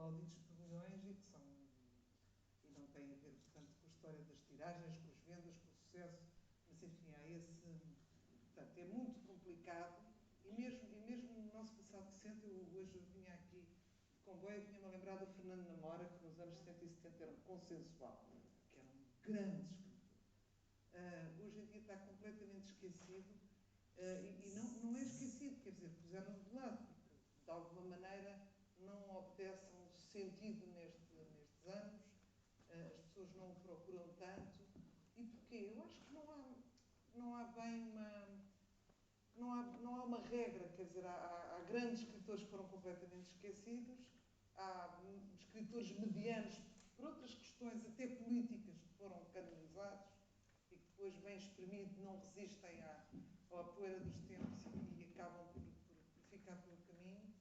aplaudidos por milhões e que são... E não tem a ver, portanto, com a história das tiragens, com as vendas, com o sucesso, mas enfim, há esse... Portanto, é muito complicado e mesmo no nosso passado recente, hoje eu vinha aqui de comboio e vinha-me a lembrar do Fernando Namora, que nos anos 70 e 70 era um consensual, que era um grande escritor. Hoje em dia está completamente esquecido e não é esquecido, quer dizer, puseram-no de lado, porque de alguma maneira não obedece a um sentido nestes anos, as pessoas não o procuram tanto. E porquê? Eu acho que não há bem uma... Não há uma regra, quer dizer, há grandes escritores que foram completamente esquecidos, há escritores medianos, por outras questões até políticas, que foram canonizados e que depois, bem espremido, não resistem à poeira dos tempos e acabam por ficar pelo caminho.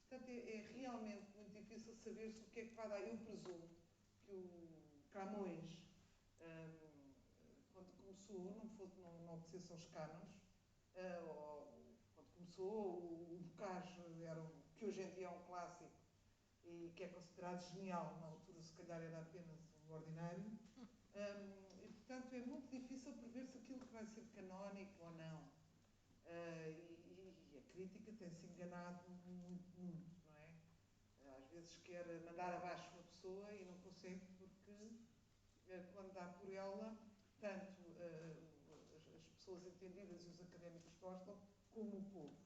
Portanto, é realmente muito difícil saber-se o que é que vai dar. Eu presumo que o Camões, quando começou, não obedecesse aos cânones, quando começou, o Bocage era que hoje em dia é um clássico e que é considerado genial, na altura se calhar era apenas um ordinário, e portanto é muito difícil prever se aquilo que vai ser canónico ou não. E a crítica tem-se enganado muito, não é? Às vezes quer mandar abaixo uma pessoa e não consegue porque quando dá por ela, tanto as pessoas entendidas e os académicos gostam, como o povo.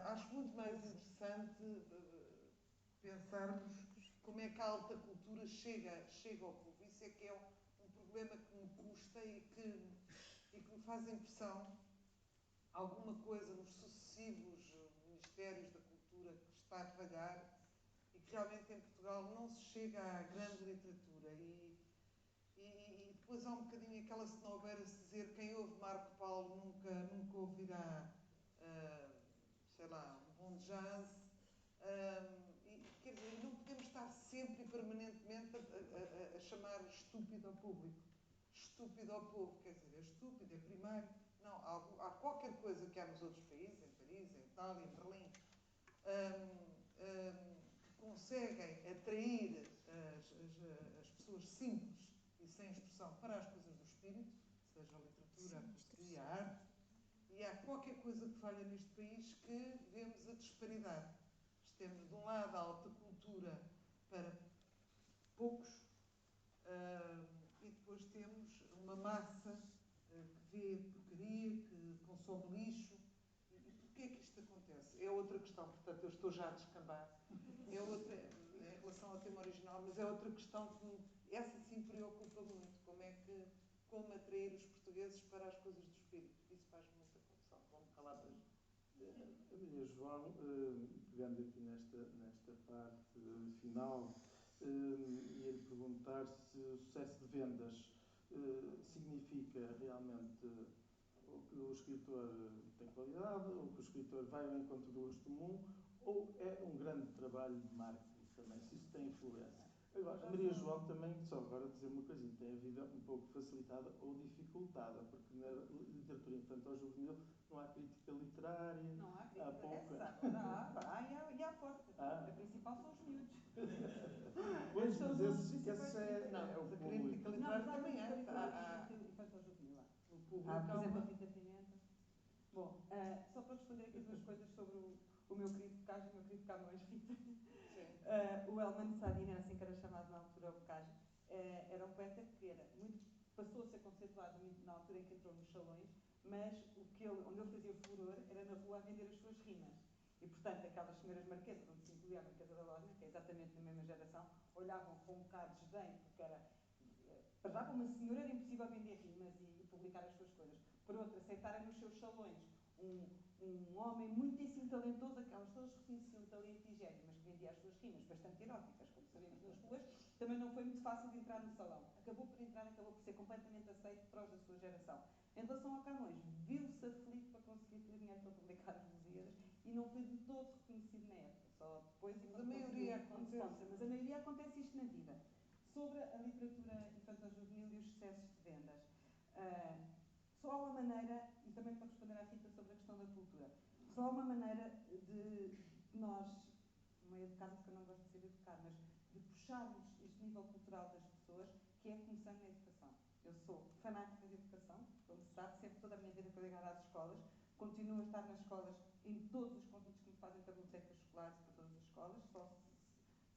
Acho muito mais interessante pensarmos como é que a alta cultura chega ao povo. Isso é que é um problema que me custa e que me faz impressão alguma coisa nos sucessivos ministérios da cultura que está a falhar e que realmente em Portugal não se chega à grande literatura. E depois há um bocadinho aquela cenobeira de dizer quem ouve Marco Paulo nunca ouvirá, sei lá, um bom jazz. Quer dizer, não podemos estar sempre e permanentemente a chamar estúpido ao público. Estúpido ao povo, quer dizer, é estúpido, é primário. Não, há qualquer coisa que há nos outros países, em Paris, em Itália, em Berlim, que conseguem atrair as pessoas simples e sem instrução para as coisas do espírito, seja a literatura, a poesia, a arte, e há qualquer coisa que falha neste país que vemos a disparidade. Temos de um lado a alta cultura para poucos e depois temos uma massa que vê porcaria, que consome lixo. E porquê é que isto acontece? É outra questão, portanto eu estou já a descambar. É outra, em relação ao tema original, mas é outra questão que essa sim preocupa muito. Como atrair os portugueses para as coisas do espírito. Isso faz muita confusão. Vou-me calar hoje. Maria João, pegando aqui nesta parte final, ia-lhe perguntar se o sucesso de vendas significa realmente que o escritor tem qualidade, ou que o escritor vai ao encontro do gosto comum, ou é um grande trabalho de marketing também, se isso tem influência. Agora, a Maria João também, só agora dizer uma coisinha, tem a vida um pouco facilitada ou dificultada, porque na literatura infantil-juvenil não há crítica literária, não há crítica, há pouca... e há forte. A principal são os miúdos. Pois, mas esse é o público. A crítica literária também há infantil-juvenil. Há, por exemplo, a Rita Pimenta. Bom, só para responder aqui duas coisas sobre o meu querido Bocage e o meu querido Camões, Rita. O Elman Sadine, era assim que era chamado na altura, o Bocage, era um poeta que passou a ser conceituado na altura em que entrou nos salões, mas onde ele fazia furor era na rua a vender as suas rimas. E, portanto, aquelas senhoras marquesas, onde se incluía a Marquesa da Lorna, que é exatamente da mesma geração, olhavam com um bocado de desdém, porque para já, uma senhora era impossível vender rimas e publicar as suas coisas. Por outra, aceitarem nos seus salões um homem muitíssimo talentoso, aquelas todas reconheciam o talento e gênio, mas que vendia as suas rimas bastante eróticas, como sabemos nas ruas, também não foi muito fácil de entrar no salão. Acabou por ser completamente aceito para os da sua geração. Em relação ao Camões, viu-se aflito para conseguir ter dinheiro para publicar os Lusíadas e não foi de todo reconhecido na época, só depois e quando mas a maioria acontece isto na vida. Sobre a literatura infantil-juvenil e os sucessos de vendas. Só há uma maneira, e também para responder à Rita sobre a questão da cultura, só há uma maneira de nós, no meio casa porque eu não gosto de ser educar, mas de puxarmos este nível cultural das pessoas, que é começando na educação. Eu sou fanática de educação, como se sabe, sempre toda a minha vida foi ligada às escolas, continuo a estar nas escolas em todos os convites que me fazem para bibliotecas escolares para todas as escolas, só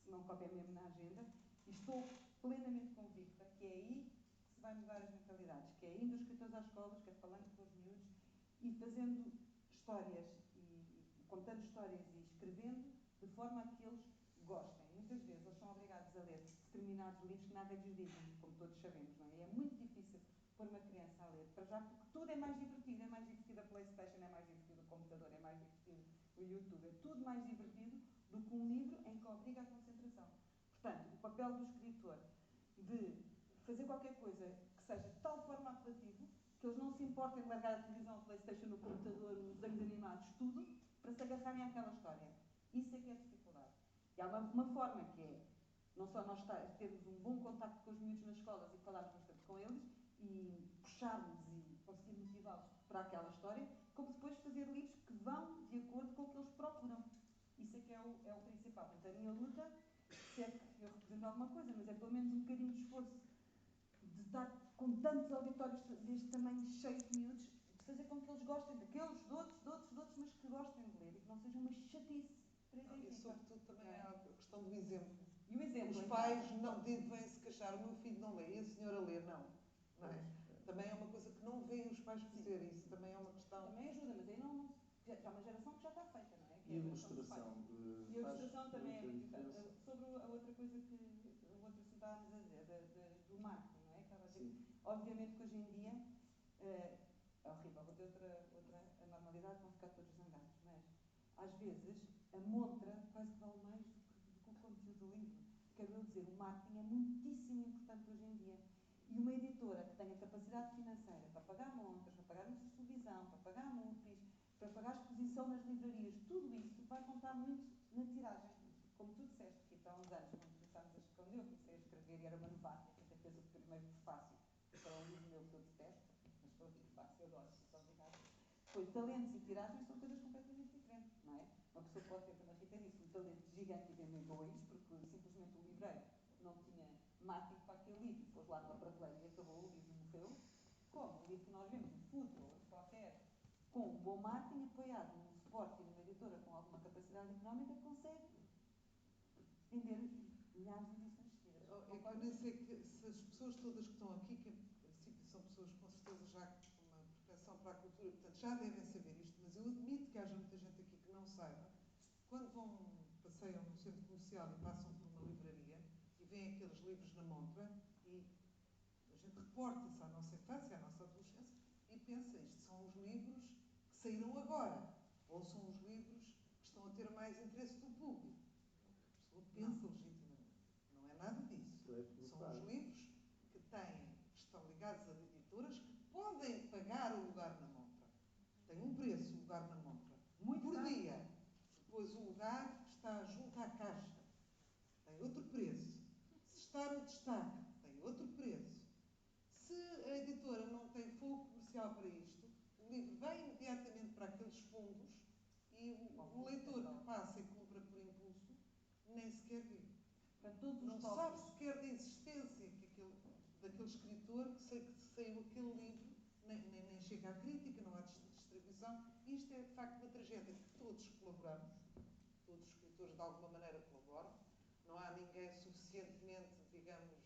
se não copia mesmo na agenda, e estou plenamente convicta que é aí que se vai mudar as mentalidades, que é indo os escritores às escolas, que é falando com os miúdos e fazendo histórias e contando histórias e escrevendo de forma a que eles gostem. Muitas vezes eles são obrigados a ler determinados livros que nada lhes dizem, como todos sabemos, não é? E é muito difícil pôr uma criança a ler, para já porque tudo é mais divertido a PlayStation, é mais divertido o computador, é mais divertido o YouTube, é tudo mais divertido do que um livro em que obriga a concentração. Portanto, o papel do escritor de fazer qualquer coisa que seja de tal forma apelativo que eles não se importem de largar a televisão, a PlayStation, o computador, os desenhos animados, tudo, para se agarrarem àquela história. Isso é que é a dificuldade. E há uma forma que é, não só nós termos um bom contacto com os miúdos nas escolas e falarmos bastante com eles e puxarmos e conseguir motivá-los para aquela história, como depois fazer livros que vão de acordo com o que eles procuram. Isso é que é o principal. Portanto, a minha luta, se é que eu represento alguma coisa, mas é pelo menos um bocadinho de esforço de estar com tantos auditórios deste tamanho, cheios de miúdos, de fazer com que eles gostem daqueles, de outros, mas que gostem de ler e que não seja uma chatice para não, e sobretudo também há a questão do exemplo. E o exemplo. Os pais não devem se queixar, o meu filho não lê, e a senhora lê, não. Não é? Também é uma coisa que não veem os pais fazer, isso também é uma questão. Também ajuda, mas aí não já há uma geração que já está feita, não é? Que e a ilustração. E a ilustração também é muito diferença. importante. Sobre a outra coisa que o outro assunto estávamos a dizer, do marketing, não é? Estava a dizer, obviamente que hoje em dia é horrível, vou ter outra normalidade, vão ficar todos zangados, mas às vezes a montra quase que vale mais do que o conteúdo do livro. Quero eu dizer, o marketing é muitíssimo importante hoje em dia. E uma editora que tenha capacidade financeira para pagar montras, para pagar anúncios de televisão, para pagar multis, para pagar exposição nas livrarias, tudo isso vai contar muito na tiragem. Como tu disseste, que há uns anos, quando eu comecei a escrever e era uma novata, que até fez o primeiro prefácio para um livro meu que eu detesto, mas pronto, prefácio, eu gosto, muito obrigada. Foi talentos e tiragens são coisas completamente diferentes, não é? Uma pessoa pode ter, como a Rita disse, um talento gigante e vender dois, porque simplesmente o livreiro não tinha marketing para aquele livro, pôs lá numa prateleira e acabou, o livro morreu. Como o livro que nós vemos, um futebol, qualquer, com um bom marketing apoiado num suporte e numa editora com alguma capacidade económica, consegue vender milhares de edições seguidas. Eu nem sei que se as pessoas todas que estão aqui, que são pessoas com certeza já com uma propensão para a cultura, portanto já devem saber isto, mas eu admito que haja muita gente aqui que não saiba. Quando passeiam no centro comercial e passam por uma livraria e veem aqueles livros na montra e a gente reporta-se à nossa infância, à nossa adolescência e pensa, isto são os livros que saíram agora, ou são os livros que estão a ter mais interesse do público. A pessoa pensa legitimamente. Não é nada disso. São os livros que estão ligados a editoras que podem pagar o lugar na montra. Tem um preço o lugar na montra. Muito por dia. Depois o lugar está junto à caixa. Tem outro preço. Se está no destaque, tem outro preço. Se a editora não tem fogo comercial para isto, o livro vai imediatamente para aqueles fundos e o leitor que passa e compra por impulso nem sequer vê. Não sabe sequer da existência daquele escritor que saiu aquele livro, nem chega à crítica, não há distribuição. Isto é, de facto, uma tragédia que todos colaboramos, todos os escritores de alguma maneira colaboram. Não há ninguém suficientemente, digamos,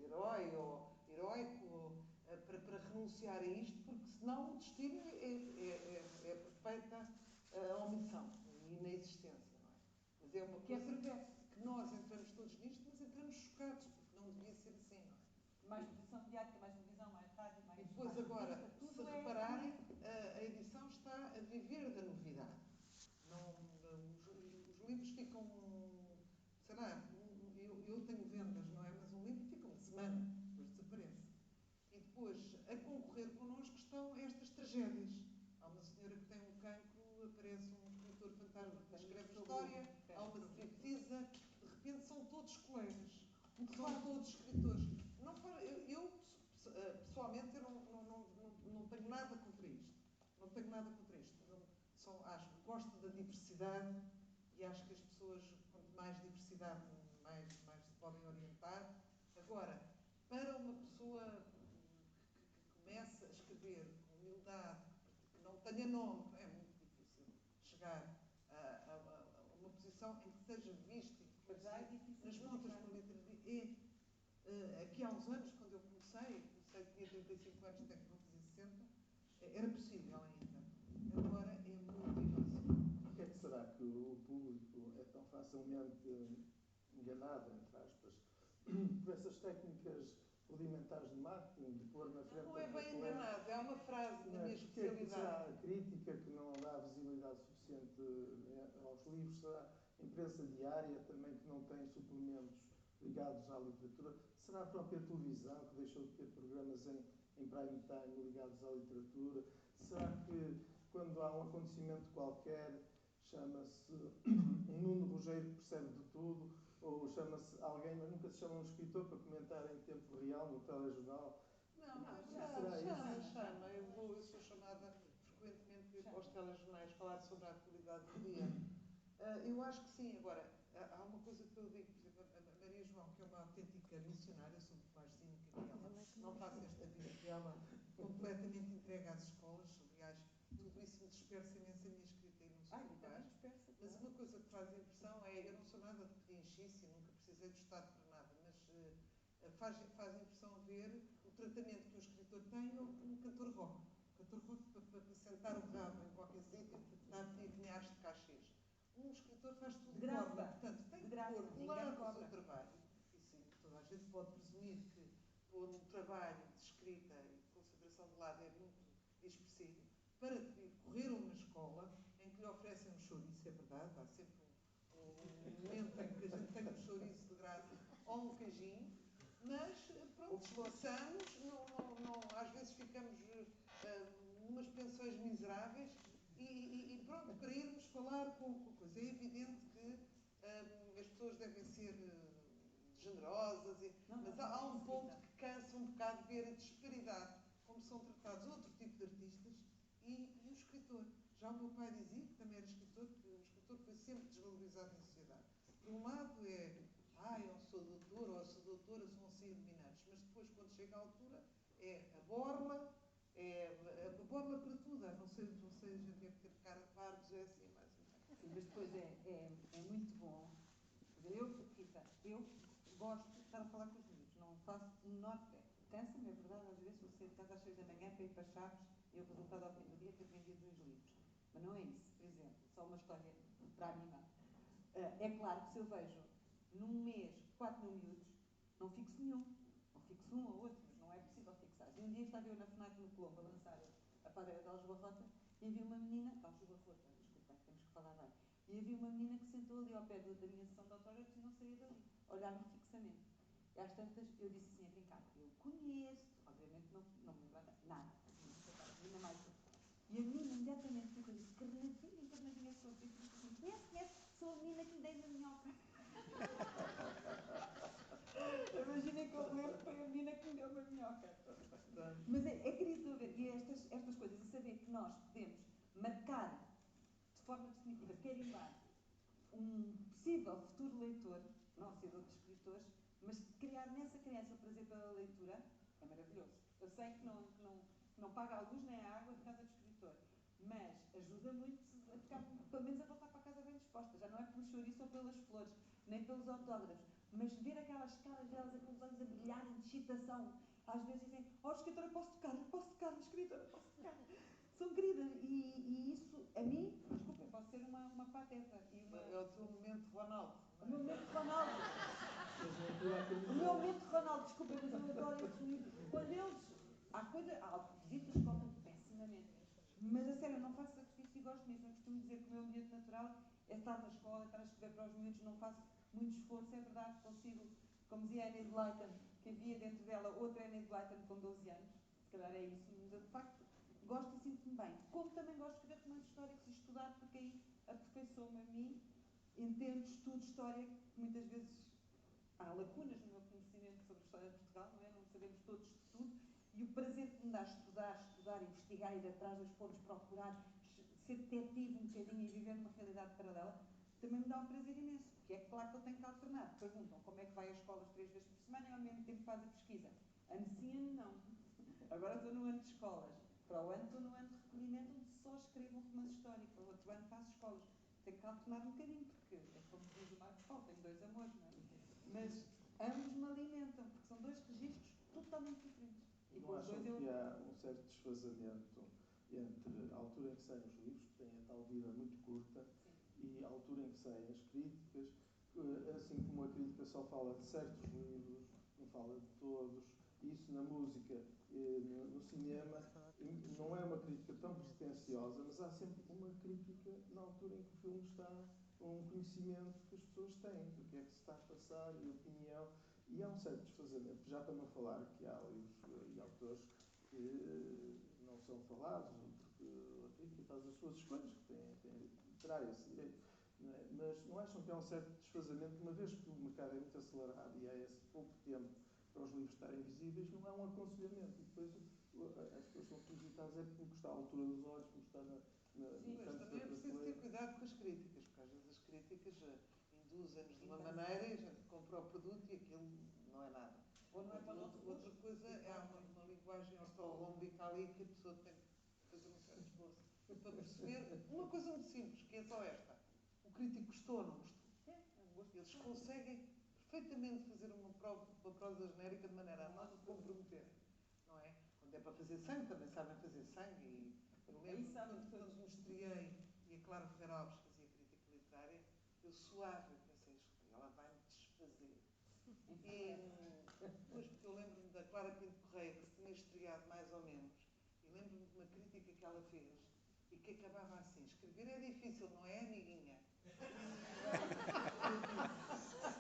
herói ou heróico para renunciar a isto, porque senão o destino é perfeita omissão e inexistência, não é? Mas é uma coisa que nós entramos todos nisto, mas entramos chocados, porque não devia ser assim, não é? Mais produção mediática, mais televisão, mais rádio, mais... E depois agora, se repararem, a edição está a viver da novidade. Os livros ficam, sei lá, eu tenho vendas, não é? Mas um livro fica uma semana, depois desaparece. E depois, a concorrer connosco estão estas tragédias. Há uma senhora que tem um cancro, aparece um escritor fantasma que escreve história, há uma striptease, de repente são todos colegas, são todos escritores. Eu pessoalmente, eu não tenho nada contra isto. Não tenho nada contra isto. Gosto da diversidade e acho que as pessoas, quando mais diversidade, mais se podem orientar. Agora, para uma pessoa que começa a escrever com humildade, que não tenha nome, é muito difícil chegar a uma posição em que seja visto e reconhecido nas pontas por literatura. Aqui há uns anos, quando eu comecei, tinha 35 anos, tenho vou fazer 60, era possível ainda. Agora é muito difícil. Por que é que será que o público é tão facilmente enganado, entre aspas, por essas técnicas rudimentares de marketing, de pôr na frente... Não é bem enganado, é uma frase da minha especialidade. Será a crítica que não dá visibilidade suficiente aos livros? Será a imprensa diária também que não tem suplementos ligados à literatura? Será a própria televisão que deixou de ter programas em prime time ligados à literatura? Será que quando há um acontecimento qualquer chama-se um Nuno Rogério que percebe de tudo, ou chama-se alguém, mas nunca se chama um escritor para comentar em tempo real no telejornal? Chama. Eu sou chamada frequentemente aos telejornais falar sobre a atualidade do dia. Eu acho que sim. Agora, há uma coisa que eu digo, por exemplo, a Maria João, que é uma autêntica missionária, eu sou muito mais cínica que ela, não faço esta vida dela completamente entregue às escolas. Aliás, tudo isso me dispersa imenso a minha escrita e não sou capaz. Mas uma coisa que faz impressão é, eu não sou nada de pedinchice, nunca precisei do Estado para nada, mas faz impressão ver o tratamento que um escritor tem ou um cantor rock. O cantor rock, para sentar o rabo em qualquer sítio, está a pedir milhares de cachês. Um escritor faz tudo de forma, portanto, tem que pôr de lado o seu trabalho. Isso toda a gente pode presumir que pôr um trabalho de escrita e de concentração de lado é muito expressivo, para correr a uma escola em que lhe oferecem um chouriço, é verdade, há sempre um momento em que a gente tem um chouriço de graça ou um queijinho, mas pronto, esforçamos, às vezes ficamos numas pensões miseráveis e pronto, para irmos falar com coisa. É evidente que as pessoas devem ser generosas, mas há um ponto que cansa um bocado ver a disparidade como são tratados outro tipo de artistas e o escritor. Já o meu pai dizia, que também era escritor, que o escritor foi sempre desvalorizado na sociedade. Por um lado eu sou doutor, ou eu sou doutora, são assim iluminados, mas depois, quando chega à altura, é a borla para tudo. Não sei, a gente deve ter cara de parvos, é assim, mais ou menos. Sim, mas depois é muito bom. Eu gosto de estar a falar com os miúdos, não faço o menor pé. Cansa-me, é verdade, às vezes eu saio de casa às 6 da manhã para ir para Chaves e o resultado ao fim do dia é ter vendido 2 livros. Mas não é isso, por exemplo, só uma história para animar. É claro que se eu vejo num mês 4.000 miúdos, não fixo nenhum. Não fixo um ou outro, mas não é possível fixar. E um dia estava eu na FNAC no Colombo a lançar a padeira da Aljubarrota e havia uma menina, Aljubarrota, desculpa, temos que falar bem, e havia uma menina que sentou ali ao pé da minha sessão de autógrafos e não saía dali, olhar-me fixamente. E às tantas eu disse assim a brincar, eu conheço, obviamente não me lembro nada, ainda mais. E a menina imediatamente ficou disse, carnadinha sou, e disse assim, conhece, sou a menina que lhe dei na minhoca. Imaginem que eu lembro que foi a menina que me deu uma minhoca. Mas é querido ver, e estas coisas, a saber que nós podemos marcar de forma definitiva, carimbar um possível futuro leitor, não ser outros escritores, mas criar nessa criança o prazer pela leitura, é maravilhoso. Eu sei que não paga a luz nem a água de casa do escritor, mas ajuda muito a ficar, pelo menos a voltar para casa bem disposta. Já não é pelo chouriço ou pelas flores, nem pelos autógrafos, mas ver aquelas caras delas, aqueles olhos a brilharem de excitação. Às vezes dizem, escritora, posso tocar, escritora, posso tocar. São queridas, e isso, a mim, desculpa, pode ser uma pateta. É o teu momento Ronaldo. O meu momento Ronaldo. O meu momento Ronaldo, desculpa, mas eu adoro estes livros. Quando eles... Há visitas que correm pessimamente. Mas a sério, eu não faço sacrifício e gosto mesmo. Eu costumo dizer que o meu ambiente natural é estar na escola, estar a escrever para os miúdos, não faço muito esforço, é verdade, consigo, como dizia a Enid Blyton, que havia dentro dela outra Enid Blyton com 12 anos, se calhar é isso, mas eu de facto gosto e sinto-me bem. Como também gosto de escrever romances históricos e estudar, porque aí aperfeiçoa-me a mim, entendo, estudo história, que muitas vezes há lacunas no meu conhecimento sobre a história de Portugal, não é? Não sabemos todos de tudo, e o prazer que me dá estudar, investigar, ir atrás das fontes, procurar, ser detetive um bocadinho e viver numa realidade paralela, também me dá um prazer imenso, porque é claro perguntam como é que vai às escolas 3 vezes por semana e ao mesmo tempo faz a pesquisa. Ano sim, ano não. Agora estou no ano de escolas. Para o ano estou no ano de recolhimento onde só escrevo um romance histórico. Para o outro ano faço escolas. Tenho que calcular um bocadinho, porque é como diz o Marcos Paulo, tenho 2 amores, não é? Mas ambos me alimentam, porque são 2 registros totalmente diferentes. E não acham os dois que há um certo desfazamento entre a altura em que saem os livros, que têm a tal vida muito curta, sim, e a altura em que saem as críticas, assim como a crítica só fala de certos livros, não fala de todos, e isso na música, no cinema, não é uma crítica tão pretenciosa, mas há sempre uma crítica na altura em que o filme está, um conhecimento que as pessoas têm do que é que se está a passar e opinião, e há um certo desfazamento, já para não falar que há livros e autores que não são falados, porque a crítica faz as suas escolhas, que terá esse direito. Não é? Mas não acham que há um certo desfazamento, uma vez que o mercado é muito acelerado e há esse pouco tempo para os livros estarem visíveis, não há um aconselhamento. E depois as pessoas são solicitadas é porque está à altura dos olhos, porque está no canto da prateleira. Também é preciso ter cuidado com as críticas, porque às vezes as críticas induzem-nos de uma maneira e a gente compra o produto e aquilo não é nada. Ou não é para outra coisa é uma linguagem ortorrômbica ali que a pessoa tem que fazer um certo esforço para perceber uma coisa muito simples, que é só esta. O crítico gostou ou não gostou? Eles conseguem perfeitamente fazer uma prosa genérica de maneira a não se comprometerem, não é? Quando é para fazer sangue, também sabem fazer sangue. E eu lembro quando me estreiei e a Clara Ferreira Alves fazia crítica literária, eu suava, eu pensei, ela vai-me desfazer. Pois, porque eu lembro-me da Clara Pinto Correia, que se tinha estreado mais ou menos, e lembro-me de uma crítica que ela fez e que acabava assim: escrever é difícil, não é, amiguinha?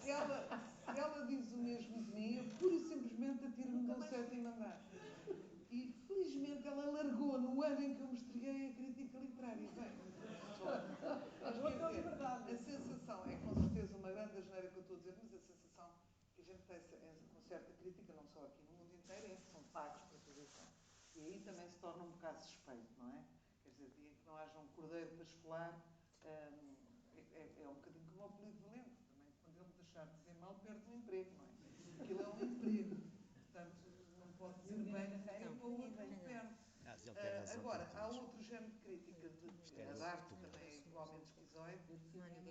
Se ela diz o mesmo de mim, eu pura e simplesmente atiro-me de um sétimo andar. E felizmente ela largou no ano em que eu me estreei a crítica literária. Bem, mas quer dizer, a sensação é com certeza uma grande asneira que eu estou a dizer, mas a sensação que a gente tem com certa crítica, não só aqui no mundo inteiro, é que são pagos para fazer isso. E aí também se torna um bocado suspeito, não é? Quer dizer, dia em que não haja um cordeiro para escolar, é um bocadinho como o polivalente. Também, quando ele deixar de dizer mal, perde o emprego, não é? Aquilo é um emprego. Portanto, não pode dizer bem para o outro ele perde. Agora, há outro género de crítica, a de arte também é igualmente esquizoide,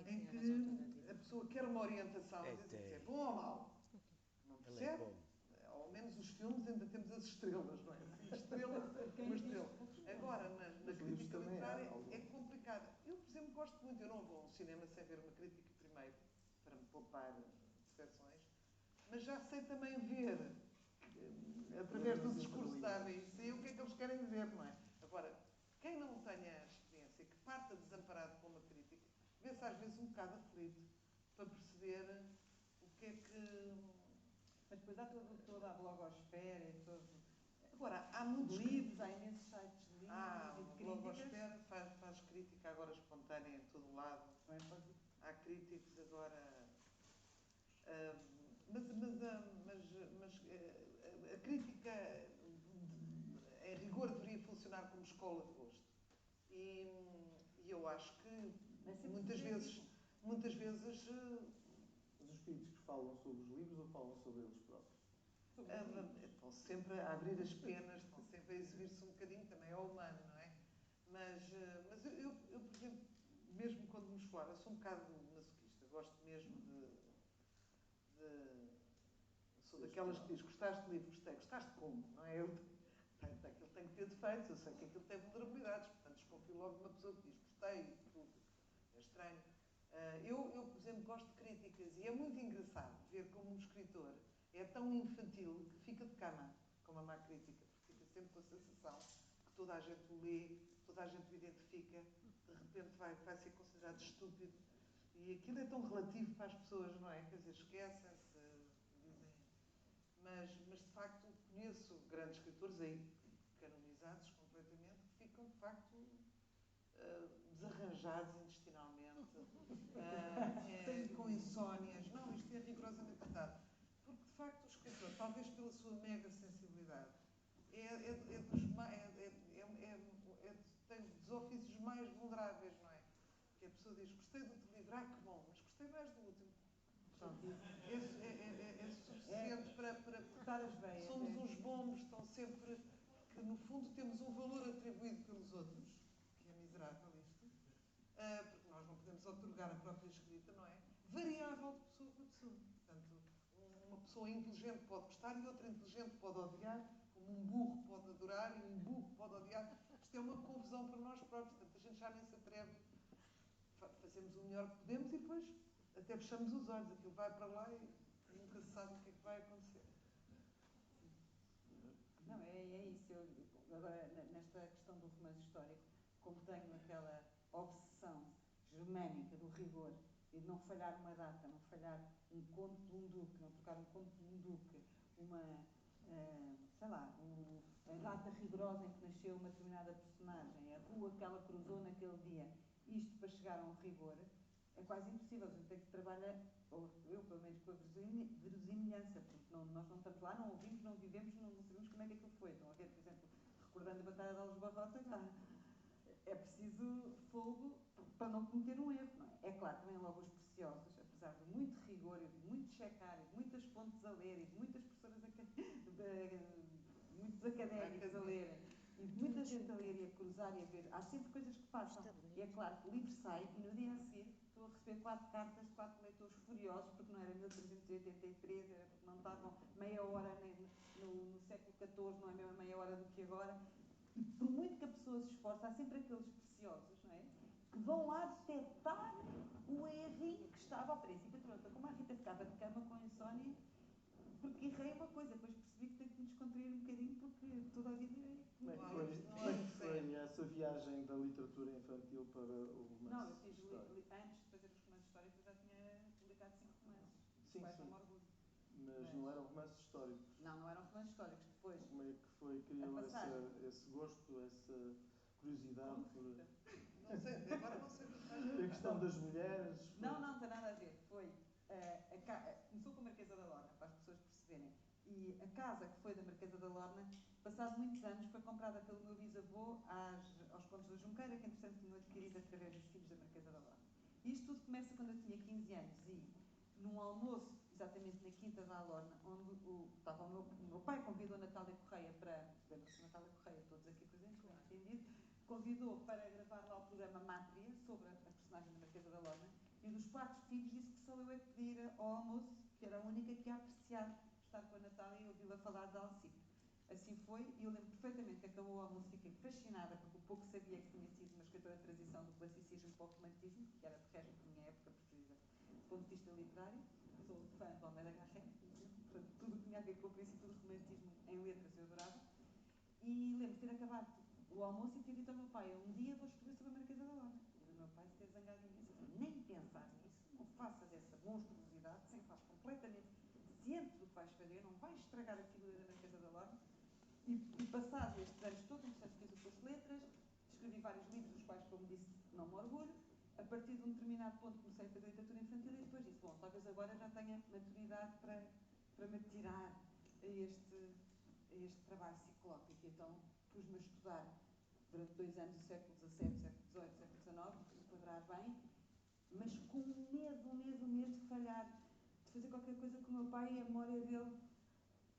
em que a pessoa quer uma orientação, às vezes dizer bom ou mau. Não percebe? Ao menos os filmes ainda temos as estrelas, não é? Uma estrela. Agora, na crítica literária é complicado. Eu, por exemplo, gosto muito, eu não vou a um cinema sem ver uma crítica primeiro, para me poupar decepções, mas já sei também ver, através do discurso da ABC, o que é que eles querem dizer, não é? Agora, quem não tenha a experiência, que parta desamparado com uma crítica, vê-se às vezes um bocado aflito para perceber o que é que... Mas depois há toda a blogosfera e todo... Agora, há muitos livros, há imensos sites de livros e de críticas. A blogosfera faz crítica agora espontânea em todo o lado. Há críticos agora... Mas a crítica, em rigor, deveria funcionar como escola de gosto. E eu acho que muitas vezes Mas os críticos falam sobre os livros ou falam sobre eles próprios? Estão sempre a abrir as penas, estão sempre a exibir-se um bocadinho, também é humano, não é? Mas eu, por exemplo, mesmo quando nos falar, eu sou um bocado masoquista, gosto mesmo sou daquelas que diz, gostaste do livro, gostei, gostaste como, não é? Aquilo tem que ter defeitos, eu sei que aquilo tem vulnerabilidades, portanto desconfio logo de uma pessoa que diz, gostei, tudo. É estranho. Eu, por exemplo, gosto de críticas e é muito engraçado ver como um escritor é tão infantil que fica de cama com uma má crítica, porque fica sempre com a sensação que toda a gente o lê, toda a gente o identifica, de repente vai ser considerado estúpido. E aquilo é tão relativo para as pessoas, não é? Quer dizer, esquecem-se, dizem... Mas, de facto, conheço grandes escritores aí, canonizados completamente, que ficam, de facto, desarranjados intestinalmente, com insónias. Não, isto é rigorosamente verdade. Porque, de facto, o escritor, talvez pela sua mega sensibilidade, tem dos ofícios mais vulneráveis, não é? Que a pessoa diz, gostei do teu livro, que bom, mas gostei mais do último. É suficiente para cortar as veias. Somos uns bombos, estão sempre... que no fundo temos um valor atribuído pelos outros, que é miserável isto, porque nós não podemos otorgar a própria escrita, não é? Variável de pessoa para pessoa. Portanto, uma pessoa inteligente pode gostar e outra inteligente pode odiar, como um burro pode adorar e um burro pode odiar. Isto é uma confusão para nós próprios, portanto, a gente já nem se atreve. Fazemos o melhor que podemos e depois até fechamos os olhos, aquilo vai para lá e nunca se sabe o que é que vai acontecer. Não, é isso. Agora, nesta questão do romance histórico, como tenho aquela obsessão germânica do rigor e de não falhar uma data, não falhar um conto de um duque, não trocar um conto de um duque, sei lá, a data rigorosa em que nasceu uma determinada personagem, a rua que ela cruzou naquele dia, isto para chegar a um rigor, é quase impossível. A gente tem que trabalhar, ou eu pelo menos, com a verosimilhança, porque nós não estamos lá, não ouvimos, não vivemos, não sabemos como é que aquilo foi. Estão a ver, por exemplo, recordando a Batalha de Alves Barrota, é preciso fogo para não cometer um erro, não é? É claro, também logo os preciosos, apesar de muito rigor e de muito checar e de muitas fontes a ler e de muitas professoras, muitos académicos a lerem e de muita gente a ler e a cruzar e a ver, há sempre coisas que passam. E é claro que o livro sai e no dia a seguir estou a receber 4 cartas de 4 leitores furiosos porque não era 1383, era porque não estavam meia hora no século XIV, não é a mesma meia hora do que agora. E por muito que a pessoa se esforce, há sempre aqueles preciosos, não é? Que vão lá detectar o errinho que estava ao princípio. Pronto, como a Rita ficava de cama com insónia, porque errei uma coisa, depois percebi que tenho que me descontrair um bocadinho porque toda a vida é... Como é que foi essa viagem da literatura infantil para o romance? Não, eu fiz, antes de fazer os romances históricos, eu já tinha publicado 5 romances. Sim, quais sim. não me orgulho. Mas não eram romances históricos. Não eram romances históricos. Depois, como é que foi, criou esse gosto, essa curiosidade por... Não sei, agora não sei o que faz. A questão das mulheres... Foi... Não tem nada a ver. Foi... começou com a Marquesa da Lorna, para as pessoas perceberem. E a casa que foi da Marquesa da Lorna, passado muitos anos, foi comprada pelo meu bisavô aos Contos da Junqueira, que entretanto tinham adquirido através dos filhos da Marquesa da Lorna. E isto tudo começa quando eu tinha 15 anos e num almoço, exatamente na Quinta da Alorna, onde estava o meu pai convidou a Natália Correia para... Lembra-se Natália Correia, todos aqui presentes, bem entendido, convidou para gravar lá o programa Mátria, sobre a personagem da Marquesa da Lorna, e dos 4 filhos disse que só eu é que podia ir ao almoço, que era a única que ia apreciar estar com a Natália e ouvi-la falar de Alcipe. Assim foi, e eu lembro perfeitamente que acabou o almoço, fiquei fascinada, porque o pouco sabia que tinha sido uma escritora de transição do classicismo para o romantismo, que era de resto a minha época preferida do ponto de vista literário. Sou fã do Almeida Garrett, portanto, tudo o que tinha a ver com o princípio do romantismo em letras eu adorava. E lembro de ter acabado o almoço e ter dito ao meu pai, um dia vou escrever sobre a Marquesa da Lorna. E o meu pai se ter zangado imenso, nem pensar nisso, não faças essa monstruosidade, sem faz completamente ciente do que vais fazer, não vais estragar a figura da Marquesa da Lorna. E passados estes anos todos, entretanto fiz o curso de letras, escrevi vários livros, dos quais, como disse, não me orgulho. A partir de um determinado ponto comecei a fazer literatura infantil e depois disse, bom, talvez agora já tenha maturidade para me tirar a este trabalho ciclópico. Então pus-me a estudar durante 2 anos o século XVII, século XVIII, século XIX, enquadrar bem, mas com um medo de falhar, de fazer qualquer coisa que o meu pai e a memória dele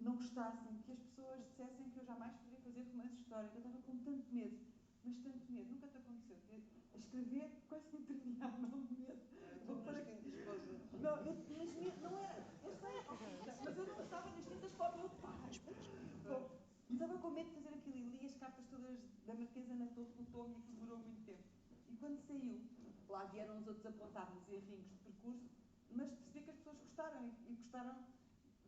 não gostassem, que as pessoas dissessem que eu jamais poderia fazer romance histórico. Eu estava com tanto medo, mas tanto medo, nunca te aconteceu. A escrever quase me tremia a mão de medo. Não, mas medo não era, eu sei, mas eu não estava nas tintas para o meu pai. Estava com medo de fazer aquilo e li as cartas todas da Marquesa na torre do tomo e aquilo demorou muito tempo. E quando saiu, lá vieram os outros apontar-nos errinhos de percurso, mas percebi que as pessoas gostaram e gostaram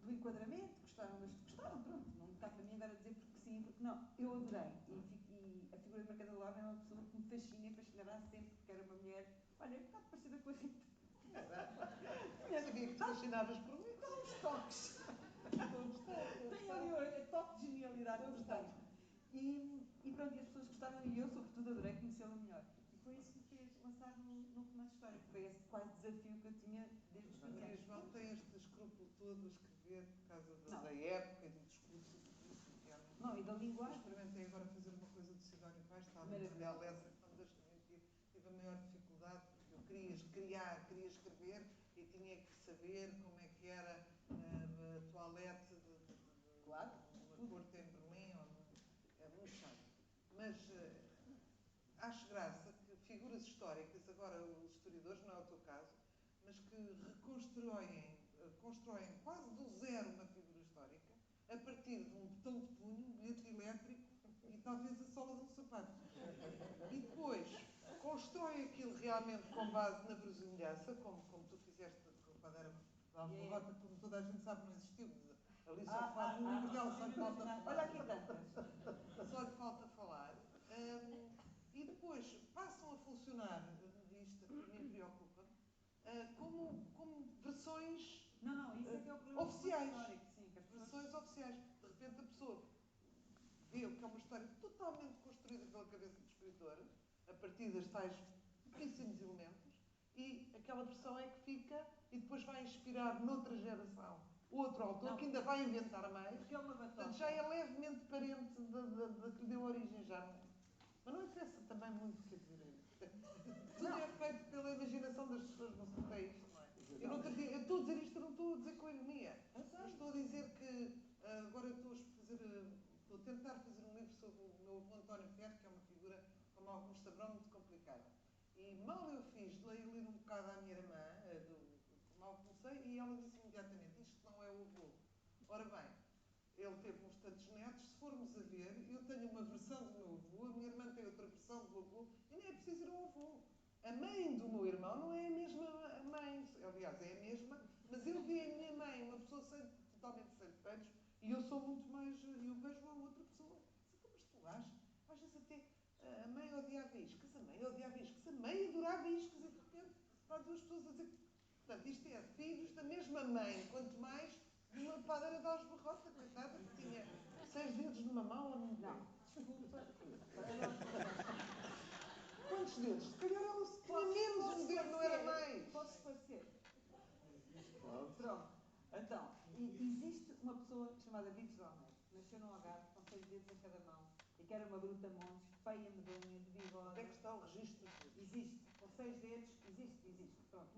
do enquadramento, gostaram, pronto, não me cabe para mim agora dizer porque sim, porque não. Eu adorei e a figura de Marquesa da Lorna é uma pessoa que me fascina e fascinará sempre, porque era uma mulher, olha, um bocado parecida com a Rita. Sabia que te fascinavas por mim. Dá uns toques. Tem ali toque de genialidade, eu gostei. E pronto, e as pessoas gostaram e eu, sobretudo, adorei conhecê-la melhor. E foi isso que me fez lançar no romance histórico. Foi esse quase desafio que eu tinha desde os 15 anos. João tem este escrúpulo todo a escrever por causa da época e do discurso. Não, e da linguagem. Experimentei agora fazer uma coisa do Sidónio Vaz, estava na Lessa, quando deixo de mentir, tive a maior dificuldade, porque eu queria criar, queria escrever e tinha que saber como é que era a toilette Claro. uma corte em Berlim. É muito chato. Mas acho graça que figuras históricas, agora os historiadores, não é o teu caso, mas que constroem quase do zero uma figura histórica a partir de um botão de punho, um bilhete elétrico e talvez a sola de um sapato. E depois constroem aquilo realmente com base na verosimilhança, como tu fizeste quando era Aljubarrota, como toda a gente sabe, não existiu. Ali só falta no livro dela, só lhe falta falar. Olha aqui tantas. Só lhe falta falar. E depois passam a funcionar, isto a mim preocupa, como versões Não, isso é que é o problema oficiais. histórico, sim, que as pessoas... Versões oficiais. De repente a pessoa vê que é uma história totalmente construída pela cabeça do escritor, a partir das tais pouquíssimos elementos, e aquela versão é que fica e depois vai inspirar noutra geração outro autor que ainda vai inventar mais. Porque é uma batota. Portanto, já é levemente parente da que lhe deu origem, já não é? Mas não interessa também muito, quer dizer, tudo é feito pela imaginação das pessoas, não se tem isto, não é? Eu estou a dizer isto, eu não estou a dizer com ironia. Eu estou a dizer que agora eu estou a tentar fazer um livro sobre o meu avô António Ferro, que é uma figura como alguns saberão muito complicada. E mal eu fiz de ler um bocado à minha irmã, mal comecei, e ela disse imediatamente, isto não é o avô. Ora bem, ele teve uns tantos netos, se formos a ver, eu tenho uma versão do meu avô, a minha irmã tem outra versão do avô, e nem é preciso ir ao avô. A mãe do meu irmão não é a mesma mãe, aliás, é a mesma, mas ele vê a minha mãe, uma pessoa totalmente sem defeitos, e eu sou muito mais, eu vejo a outra pessoa. Mas tu achas? Às vezes até a mãe odiava iscas, a mãe odiava iscas, a mãe adorava iscas, e de repente há duas pessoas a dizer, portanto, isto é filhos da mesma mãe, quanto mais de uma padeira de Aljubarrota, coitada, que tinha 6 dedos numa mão ou num pé. Não, desculpa. Quantos dedos? Se calhar ela tinha menos um dedo, não era mais. Posso esclarecer? Claro. Pronto. Então, existe uma pessoa chamada Beatriz Almeida, que nasceu no Algarve, com 6 dedos em cada mão, e que era uma bruta montes, feia, medonha, de bigode. Onde é que está o registro? Existe. Com 6 dedos, existe. Pronto.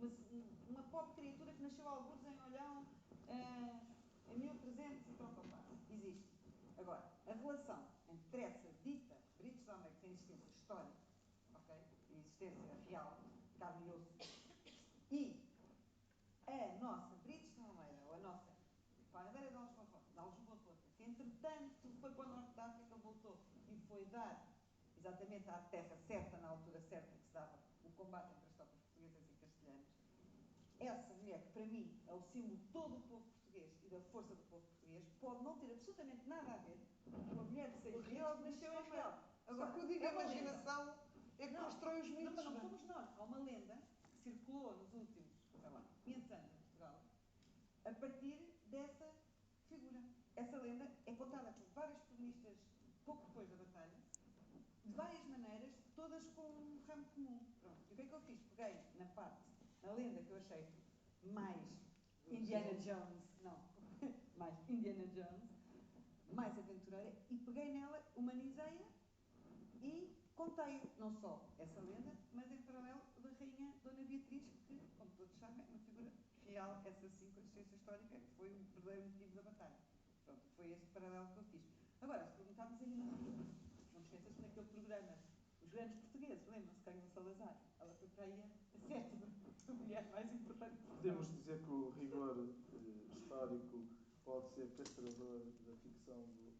Uma pobre criatura que nasceu a alguns em Olhão, em 1300 e pronto, opa. Existe. Agora, a relação entre essa dita Beatriz Almeida, que tem existência histórica, ok? Existência real, carne e osso, e a nossa Beatriz Almeida, ou a nossa padeira de Aljubarrota, que entretanto foi para o norte da África, voltou e foi dar exatamente à terra certa, na altura certa que se dava o combate entre as tropas portuguesas e castelhanas. Essa mulher, que para mim é o símbolo de todo o povo português e da força do povo português, pode não ter absolutamente nada a ver com a mulher de 6 dedos que nasceu em real. Agora, só que eu digo, a imaginação é que constrói os mitos. Não somos nós. Há uma lenda que circulou nos últimos, sei lá, 500 anos em Portugal, a partir dessa figura. Essa lenda é contada por vários cronistas pouco depois da batalha, de várias maneiras, todas com um ramo comum. Pronto. E o que é que eu fiz? Peguei na lenda que eu achei mais Indiana Jones, mais Indiana Jones, mais aventureira, e peguei nela, humanizei-a e contei não só essa lenda, mas em paralelo da rainha Dona Beatriz, que, como todos sabem, é uma figura real, essa sim, com existência histórica, que foi o verdadeiro motivo da batalha. Pronto, foi este paralelo que eu fiz. Agora, se perguntarmos ainda, não te esqueças que naquele programa, Os Grandes Portugueses, lembram-se, Carmen Salazar, ela foi para aí a sétima mulher mais importante. Podemos dizer que o rigor histórico pode ser castrador da ficção do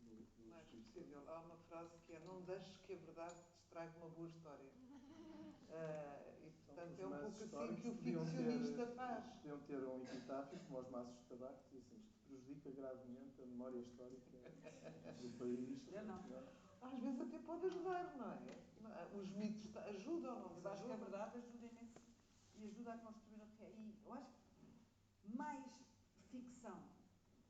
Mais escritor. possível. Há uma frase que é: não deixes que a verdade te estrague uma boa história. E portanto é um pouco assim que o ficcionista faz. Podiam ter um epitáfio como os maços de tabaco, que dizem isto prejudica gravemente a memória histórica do país. Eu não. Às vezes até pode ajudar, não é? Os mitos ajudam ou não? Eu acho que a verdade ajuda imenso e ajuda a construir o que é. E eu acho que mais ficção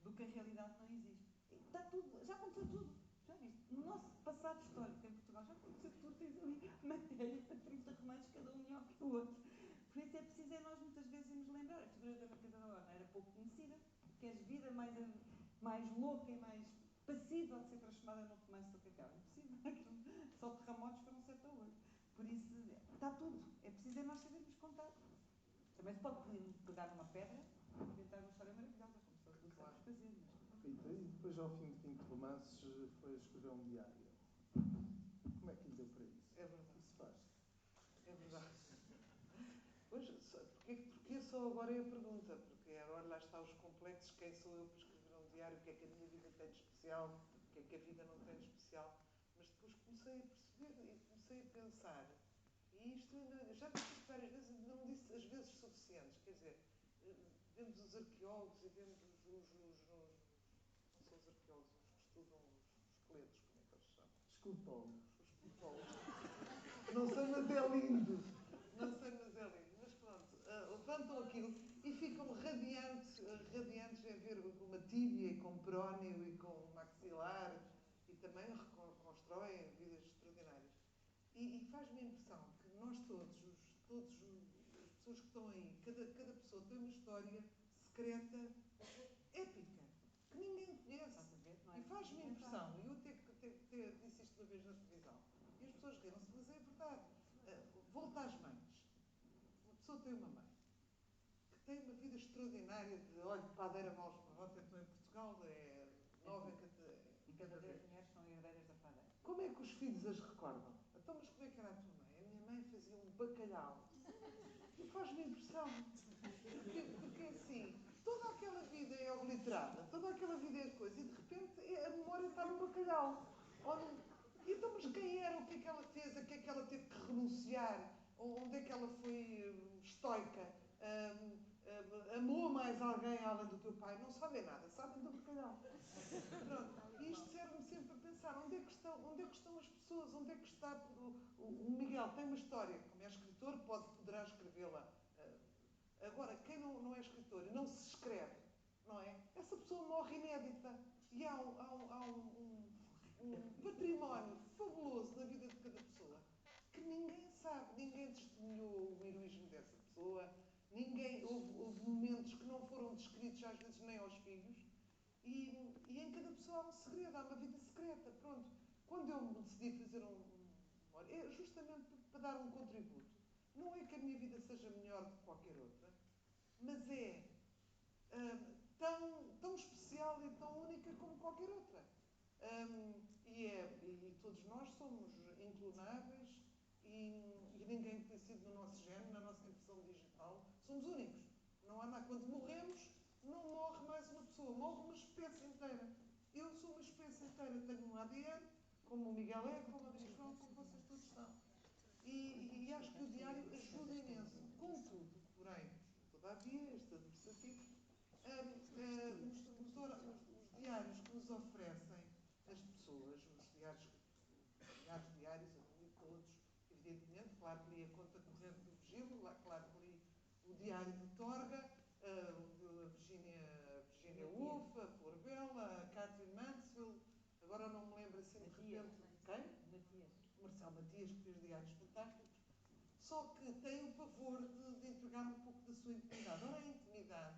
do que a realidade não existe. Está tudo, já aconteceu tudo. Já viste? No nosso passado histórico em Portugal já aconteceu tudo. Tens ali matéria para 30 romances, cada um melhor que o outro. Por isso é preciso nós muitas vezes nos lembrar. A figura da Marquesa da Lorna era pouco conhecida. Queres vida mais louca e mais passível de ser transformada num romance do que aquela. Impossível. Só terremotos foram 7 a 8. Por isso, está tudo. É preciso nós sabermos contar. Também se pode pegar numa pedra depois, ao fim de 20 romances, foi escrever um diário. Como é que lhe deu para isso? É verdade. Isso faz. É verdade. Pois, porque só agora é a pergunta? Porque agora lá está os complexos, quem sou eu para escrever um diário, o que é que a minha vida tem de especial, o que é que a vida não tem de especial. Mas depois comecei a perceber e comecei a pensar, e isto já disse isto várias vezes, não disse as vezes suficientes, quer dizer, vemos os arqueólogos e vemos não são os arqueólogos, os que estudam os esqueletos, como é que eles se chamam? Escultólogos. Os escultólogos. Não sei, mas é lindo. Não sei, mas é lindo. Mas pronto, levantam aquilo e ficam radiantes em ver uma tíbia e com prónio e com maxilar e também constroem vidas extraordinárias. E faz-me a impressão que nós todas as pessoas que estão aí, cada pessoa tem uma história secreta, épica, que ninguém conhece. E faz-me a impressão, e eu até disse isto uma vez na televisão, e as pessoas riram-se, mas é verdade. Volta às mães. Uma pessoa tem uma mãe que tem uma vida extraordinária de, olha, padeira maus barrota, então em Portugal é 9 em cada 10 mulheres são herdeiras da padeira. Como é que os filhos as recordam? Então, mas como é que era a tua mãe? A minha mãe fazia um bacalhau. E faz-me impressão. Porque assim, toda aquela vida é obliterada, toda aquela vida é coisa, e de repente a memória está no bacalhau. Então, mas quem era? O que é que ela fez? A que é que ela teve que renunciar? Onde é que ela foi estoica? Amou mais alguém além do teu pai? Não sabem nada, sabem do bacalhau. Pronto. E isto serve-me sempre a pensar, onde é que estão as pessoas? Onde é que está... O Miguel tem uma história, como é escritor, poderá escrevê-la. Agora, quem não é escritor e não se escreve, não é? Essa pessoa morre inédita. E há um património fabuloso na vida de cada pessoa que ninguém sabe, ninguém testemunhou o heroísmo dessa pessoa, houve momentos que não foram descritos, às vezes nem aos filhos, e em cada pessoa há um segredo, há uma vida secreta. Pronto. Quando eu me decidi fazer é justamente para dar um contributo. Não é que a minha vida seja melhor do que qualquer outra, mas é tão especial e tão única como qualquer outra. E todos nós somos inclonáveis e ninguém conhecido no nosso género, na nossa impressão digital. Somos únicos. Não há nada. Quando morremos, não morre mais uma pessoa, morre uma espécie inteira. Eu sou uma espécie inteira. Tenho um ADN, como o Miguel é, como a Maria João, como vocês todos estão. E acho que o diário ajuda imenso. Contudo, porém, todavia, este adversativo, os diários que nos oferecem as pessoas, os diários, eu li todos, evidentemente, claro que li a conta corrente do Virgílio, claro que li o diário de Torga, a Virginia Woolf, a Flor Bela, a Catherine Mansfield, agora não me lembro assim de repente. Quem? O Marcelo Matias, que fez diários fantásticos. Só que tem o favor de entregar um pouco da sua intimidade. Ora, a intimidade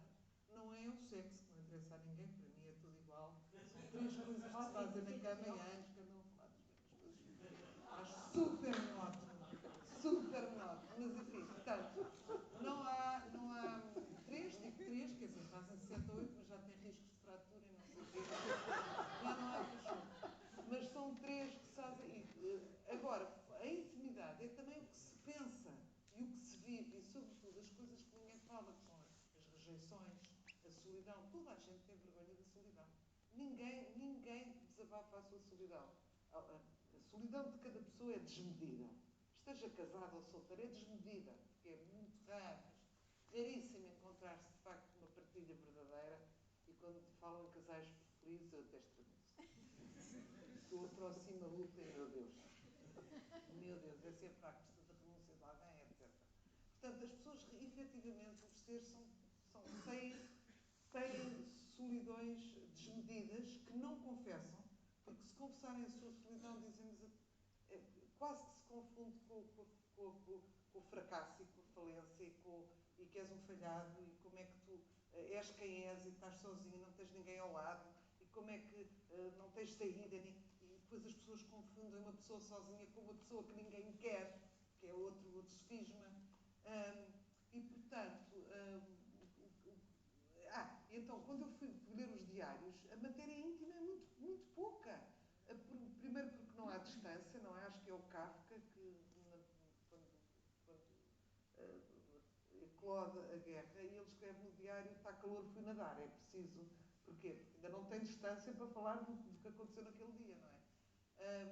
não é o sexo, que não interessa a ninguém, para mim é tudo igual. São 3 coisas que se fazem na cama e há anos que andam a falar das mesmas coisas. Acho super monótono. Super monótono. Mas enfim, portanto, não há 3, digo 3, quer dizer, fazem 7 ou 8, mas já tem riscos de fratura e não sei o quê. Já não há paixão. Mas são 3 que se fazem. Agora, a intimidade é também o que se pensa e o que se vive, e sobretudo as coisas que ninguém fala, que são as rejeições, a solidão. Toda a gente tem vergonha da solidão. Ninguém desabafa a sua solidão. A solidão de cada pessoa é desmedida. Esteja casado ou solteiro, é desmedida, porque é muito raro, raríssimo encontrar-se de facto uma partilha verdadeira. E quando falam em casais felizes, eu até estremeço. Eu aproximo a luta e, meu Deus, é sempre à custa da renúncia de alguém, etc. Portanto, as pessoas, efetivamente, os seres têm solidões desmedidas que não confessam, porque se confessarem a sua solidão, dizem-nos, quase que se confunde com o fracasso e com a falência e que és um falhado e como é que tu és quem és e estás sozinho e não tens ninguém ao lado e como é que não tens saída e depois as pessoas confundem uma pessoa sozinha com uma pessoa que ninguém quer, que é outro sofisma. E portanto, então quando eu fui ler os diários, a matéria íntima é muito à distância, não é? Acho que é o Kafka que, quando eclode a guerra, e ele escreve no diário: está calor, fui nadar. É preciso. Porquê? Porque ainda não tem distância para falar do que aconteceu naquele dia, não é?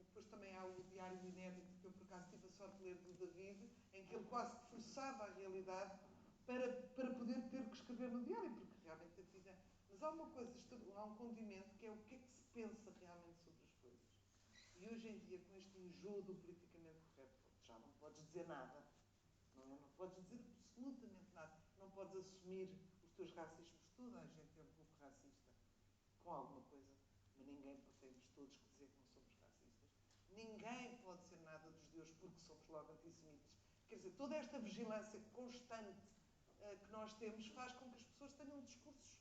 Depois também há o Diário Inédito, que eu por acaso tive a sorte de ler, do David, em que ele quase forçava a realidade para poder ter que escrever no diário, porque realmente a vida... Mas há uma coisa, há um condimento, que é o que é que se pensa realmente sobre as coisas. E hoje em dia, com este enjoo do politicamente correto, já não podes dizer nada. Não podes dizer absolutamente nada. Não podes assumir os teus racismos. Toda a gente é um pouco racista, com alguma coisa, mas ninguém temos todos que dizer que não somos racistas. Ninguém pode ser nada dos deuses porque somos logo antissemitas. Quer dizer, toda esta vigilância constante que nós temos faz com que as pessoas tenham discursos.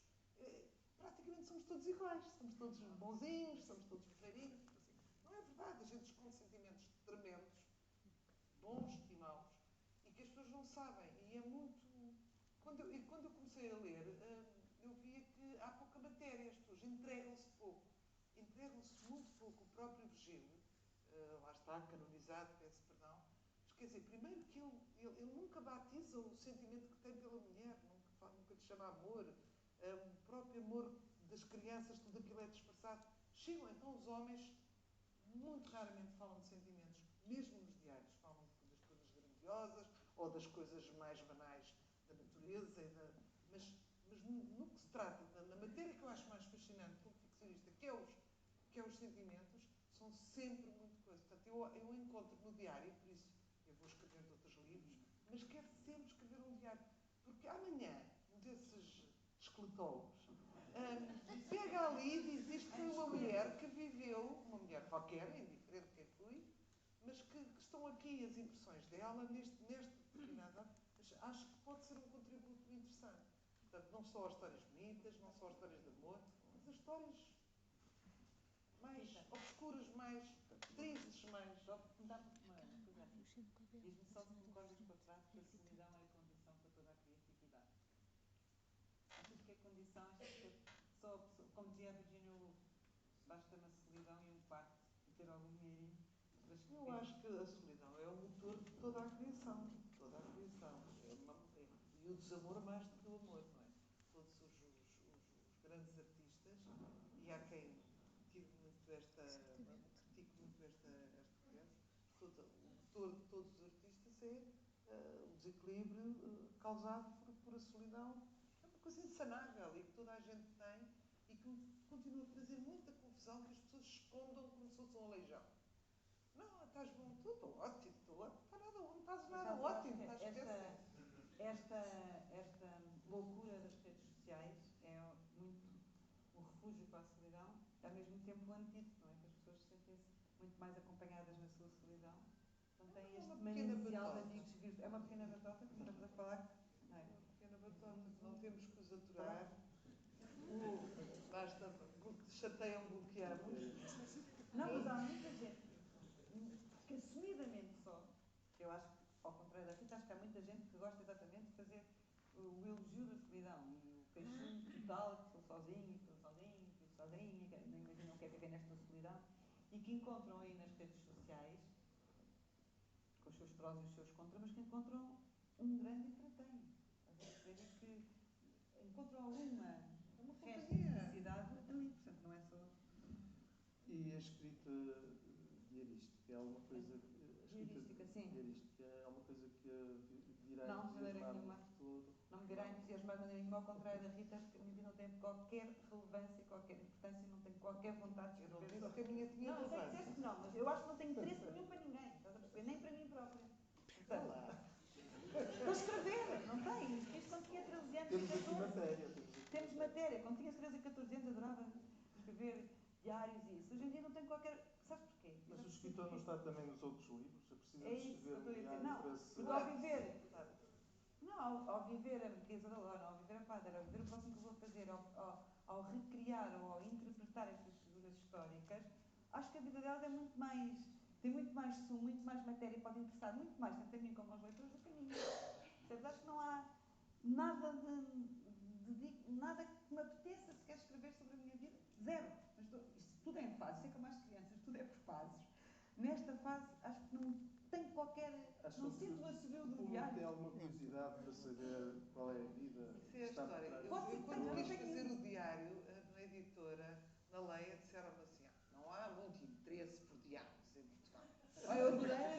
Praticamente somos todos iguais. Somos todos bonzinhos, somos todos ferreirinhos. Assim. Não é verdade. A gente esconde sentimentos tremendos, bons e maus, e que as pessoas não sabem. E é muito... Quando eu comecei a ler, eu via que há pouca matéria. As pessoas entregam-se pouco. Entregam-se muito pouco. O próprio Virgílio, lá está, canonizado, peço perdão, mas quer dizer, primeiro que ele nunca batiza o sentimento que tem pela mulher, nunca lhe chama amor, o próprio amor das crianças, tudo aquilo é disfarçado. Chegam então os homens, muito raramente falam de sentimentos, mesmo nos diários, falam das coisas grandiosas ou das coisas mais banais da natureza, mas no que se trata, na matéria que eu acho mais fascinante como ficcionista, que é os sentimentos, são sempre muito coisas. Portanto, eu encontro no diário, por isso eu vou escrevendo outros livros, mas quero sempre escrever um diário, porque amanhã, um desses esqueletólogos, pega ali e diz: isto foi uma mulher que viveu, uma mulher qualquer, indiferente quem fui, mas que estão aqui as impressões dela neste determinado... Mas acho que pode ser um contributo interessante. Portanto, não só as histórias bonitas, não só as histórias de amor, mas as histórias mais obscuras, mais tristes, mais... Só para perguntar uma coisa assim. Diz-me só se concordas com a frase que a solidão é a condição para toda a criatividade. Achas que é condição, só, como dizia a Virginia Woolf, basta uma solidão e um quarto e ter algum dinheirinho? Eu acho que a solidão é o motor de toda a criação. Toda a criação. E o desamor mais do que o amor, não é? Todos os grandes artistas, e há quem critique muito esta tese, o motor de todos os artistas é o desequilíbrio causado por a solidão. É uma coisa insanável e que toda a gente tem e que continua a fazer muita confusão, que as pessoas escondam como se fosse um aleijão. Não, estás bom, estou ótimo, está nada, não estás nada ótimo, estás péssimo. Esta loucura das redes sociais é muito o refúgio para a solidão, ao mesmo tempo o antídoto, não é? Que as pessoas se sentem-se muito mais acompanhadas na sua solidão. Então tem este manancial de amigos virtuais. É uma pequena batota que estamos a falar. Não é? Uma pequena batota, não temos que os aturar. Basta, chateiam, bloqueamos. Não, mas há muita gente que assumidamente só, eu acho que, ao contrário da Rita, acho que há muita gente que gosta exatamente de fazer o elogio da solidão e o queixinho total, que estou sozinho, que nem imaginam o que é viver nesta solidão, e que encontram aí nas redes sociais, com os seus prós e os seus contras, mas que encontram um grande entretenho. Que encontram alguma felicidade ali, portanto, não é só... E a escrita diarística é alguma coisa que... Diarística, sim. Diarística é alguma coisa que dirá não, de maneira nenhuma. futuro. Não me dirá entusiasmar de maneira nenhuma, ao contrário da Rita, acho que a minha vida não tem qualquer relevância, qualquer importância, não tenho qualquer vontade de escrever. Eu não digo que a minha tinha relevância. Não, eu sei que disseste que não, mas eu acho que não tenho interesse nenhum para ninguém, estás a perceber? Nem para mim própria. Portanto, para escrever, não tem. Isto quando tinha 13 anos temos e 14. Matéria. Temos matéria. Quando tinha 13 e 14 anos adorava escrever diários e isso. Hoje em dia não tenho qualquer... Sabes porquê? Mas o escritor não está também nos outros livros? Precisa é de escrever um diário não, para se... porque ao viver... Não, ao viver a riqueza da Lona, ao viver a Pádera, ao viver o próximo que eu vou fazer, ao recriar ou ao interpretar estas figuras históricas, acho que a vida delas é muito mais... Tem muito mais sumo, muito mais matéria e pode interessar muito mais tanto a mim como aos leitores do que a mim. Portanto, acho que não há nada nada que me apeteça se quer escrever sobre a minha vida. Zero. Mas isto tudo é em fases. Sei que há mais crianças, tudo é por fases. não tenho qualquer... não sinto a subir do diário. Tem alguma curiosidade para saber qual é a vida Isso é a está por história. trás? Eu quando quis fazer o diário, na editora, na Leia, disseram-me assim, não há muito interesse por diários em Portugal. Eu adorei.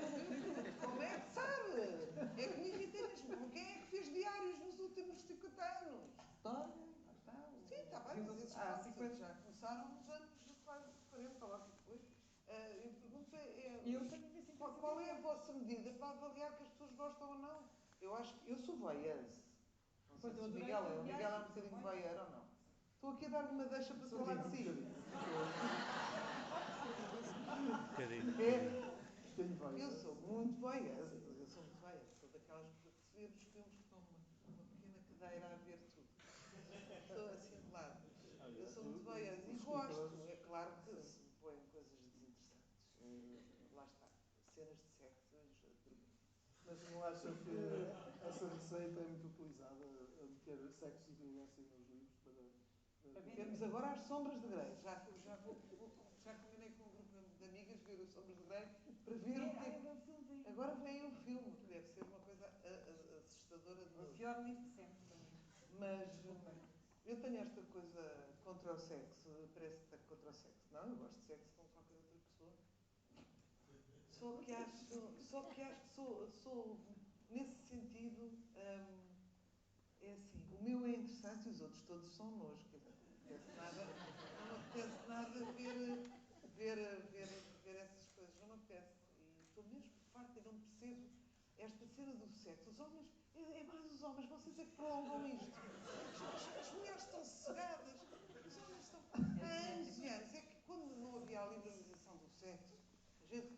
Como é que sabe? É que me irritei mesmo. Quem é que fez diários nos últimos 50 anos? História, lá está. Sim, está bem, mas esses factos já começaram nos anos quase 40, lá depois. Eu pergunto qual é a vossa medida para avaliar que as pessoas gostam ou não? Eu acho que eu sou veiense. Não sei se o Miguel é. O Miguel é um bocadinho veieiro ou não? Estou aqui a dar-lhe uma deixa para falar de si. Eu sou muito veiense. Eu sou muito veiense. Sou daquelas que se vê nos filmes que estão uma pequena cadeira a ver tudo. Sou assim de lado. Eu sou muito veiense e gosto. É claro que se me põem coisas desinteressantes. Lá está. Cenas de sexo, eu já dormi. Mas não acha que essa receita é muito utilizada, a meter sexo e violência nos livros para... Temos agora as Sombras de Grey. Já combinei com um grupo de amigas ver as Sombras de Grey para ver o que é. Agora vem um filme, que deve ser uma coisa assustadora de novo. O pior livro de sempre. Mas eu tenho esta coisa contra o sexo, parece que tenho contra o sexo. Não, eu gosto de sexo como qualquer outra pessoa. Só que acho que sou nesse sentido, é assim, o meu é interessante e os outros todos são nojo, quer dizer, não me apetece nada ver essas coisas, não me apetece. E estou mesmo farta e não percebo esta cena do sexo. Os homens, é mais os homens, vocês é que prolongam isto. As mulheres estão cegadas, os homens estão há anos e anos. É que quando não havia a liberalização do sexo, a gente...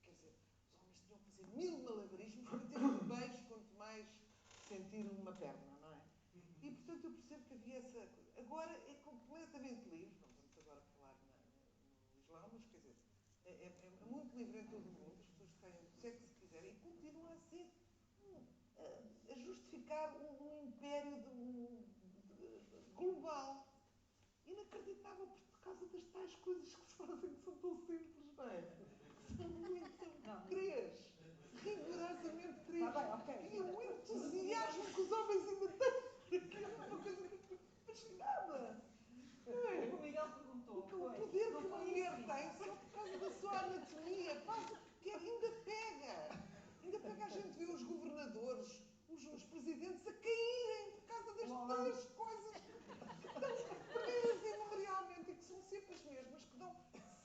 Quer dizer, os homens tinham que fazer 1000 malabarismos para ter um beijo, quanto mais sentir uma perna, não é? E, portanto, eu percebo que havia essa coisa. Agora é completamente livre, não vamos agora falar no Islão, mas, quer dizer, é muito livre em todo o mundo, as pessoas têm o sexo que quiserem, e continua a ser a justificar um império global. Inacreditável, por causa das tais coisas que se fazem que são tão simples, não é? São muito três. Rigorosamente três. E o entusiasmo que os homens ainda têm. Aquilo é uma coisa que eu fico fascinada. O Miguel perguntou. O poder que uma mulher tem só por causa da sua anatomia. Faz o que quer, ainda pega. Ainda pega a gente ver os governadores, os presidentes a caírem por causa das coisas que estão perdidas imemorialmente e que são sempre as mesmas, que dão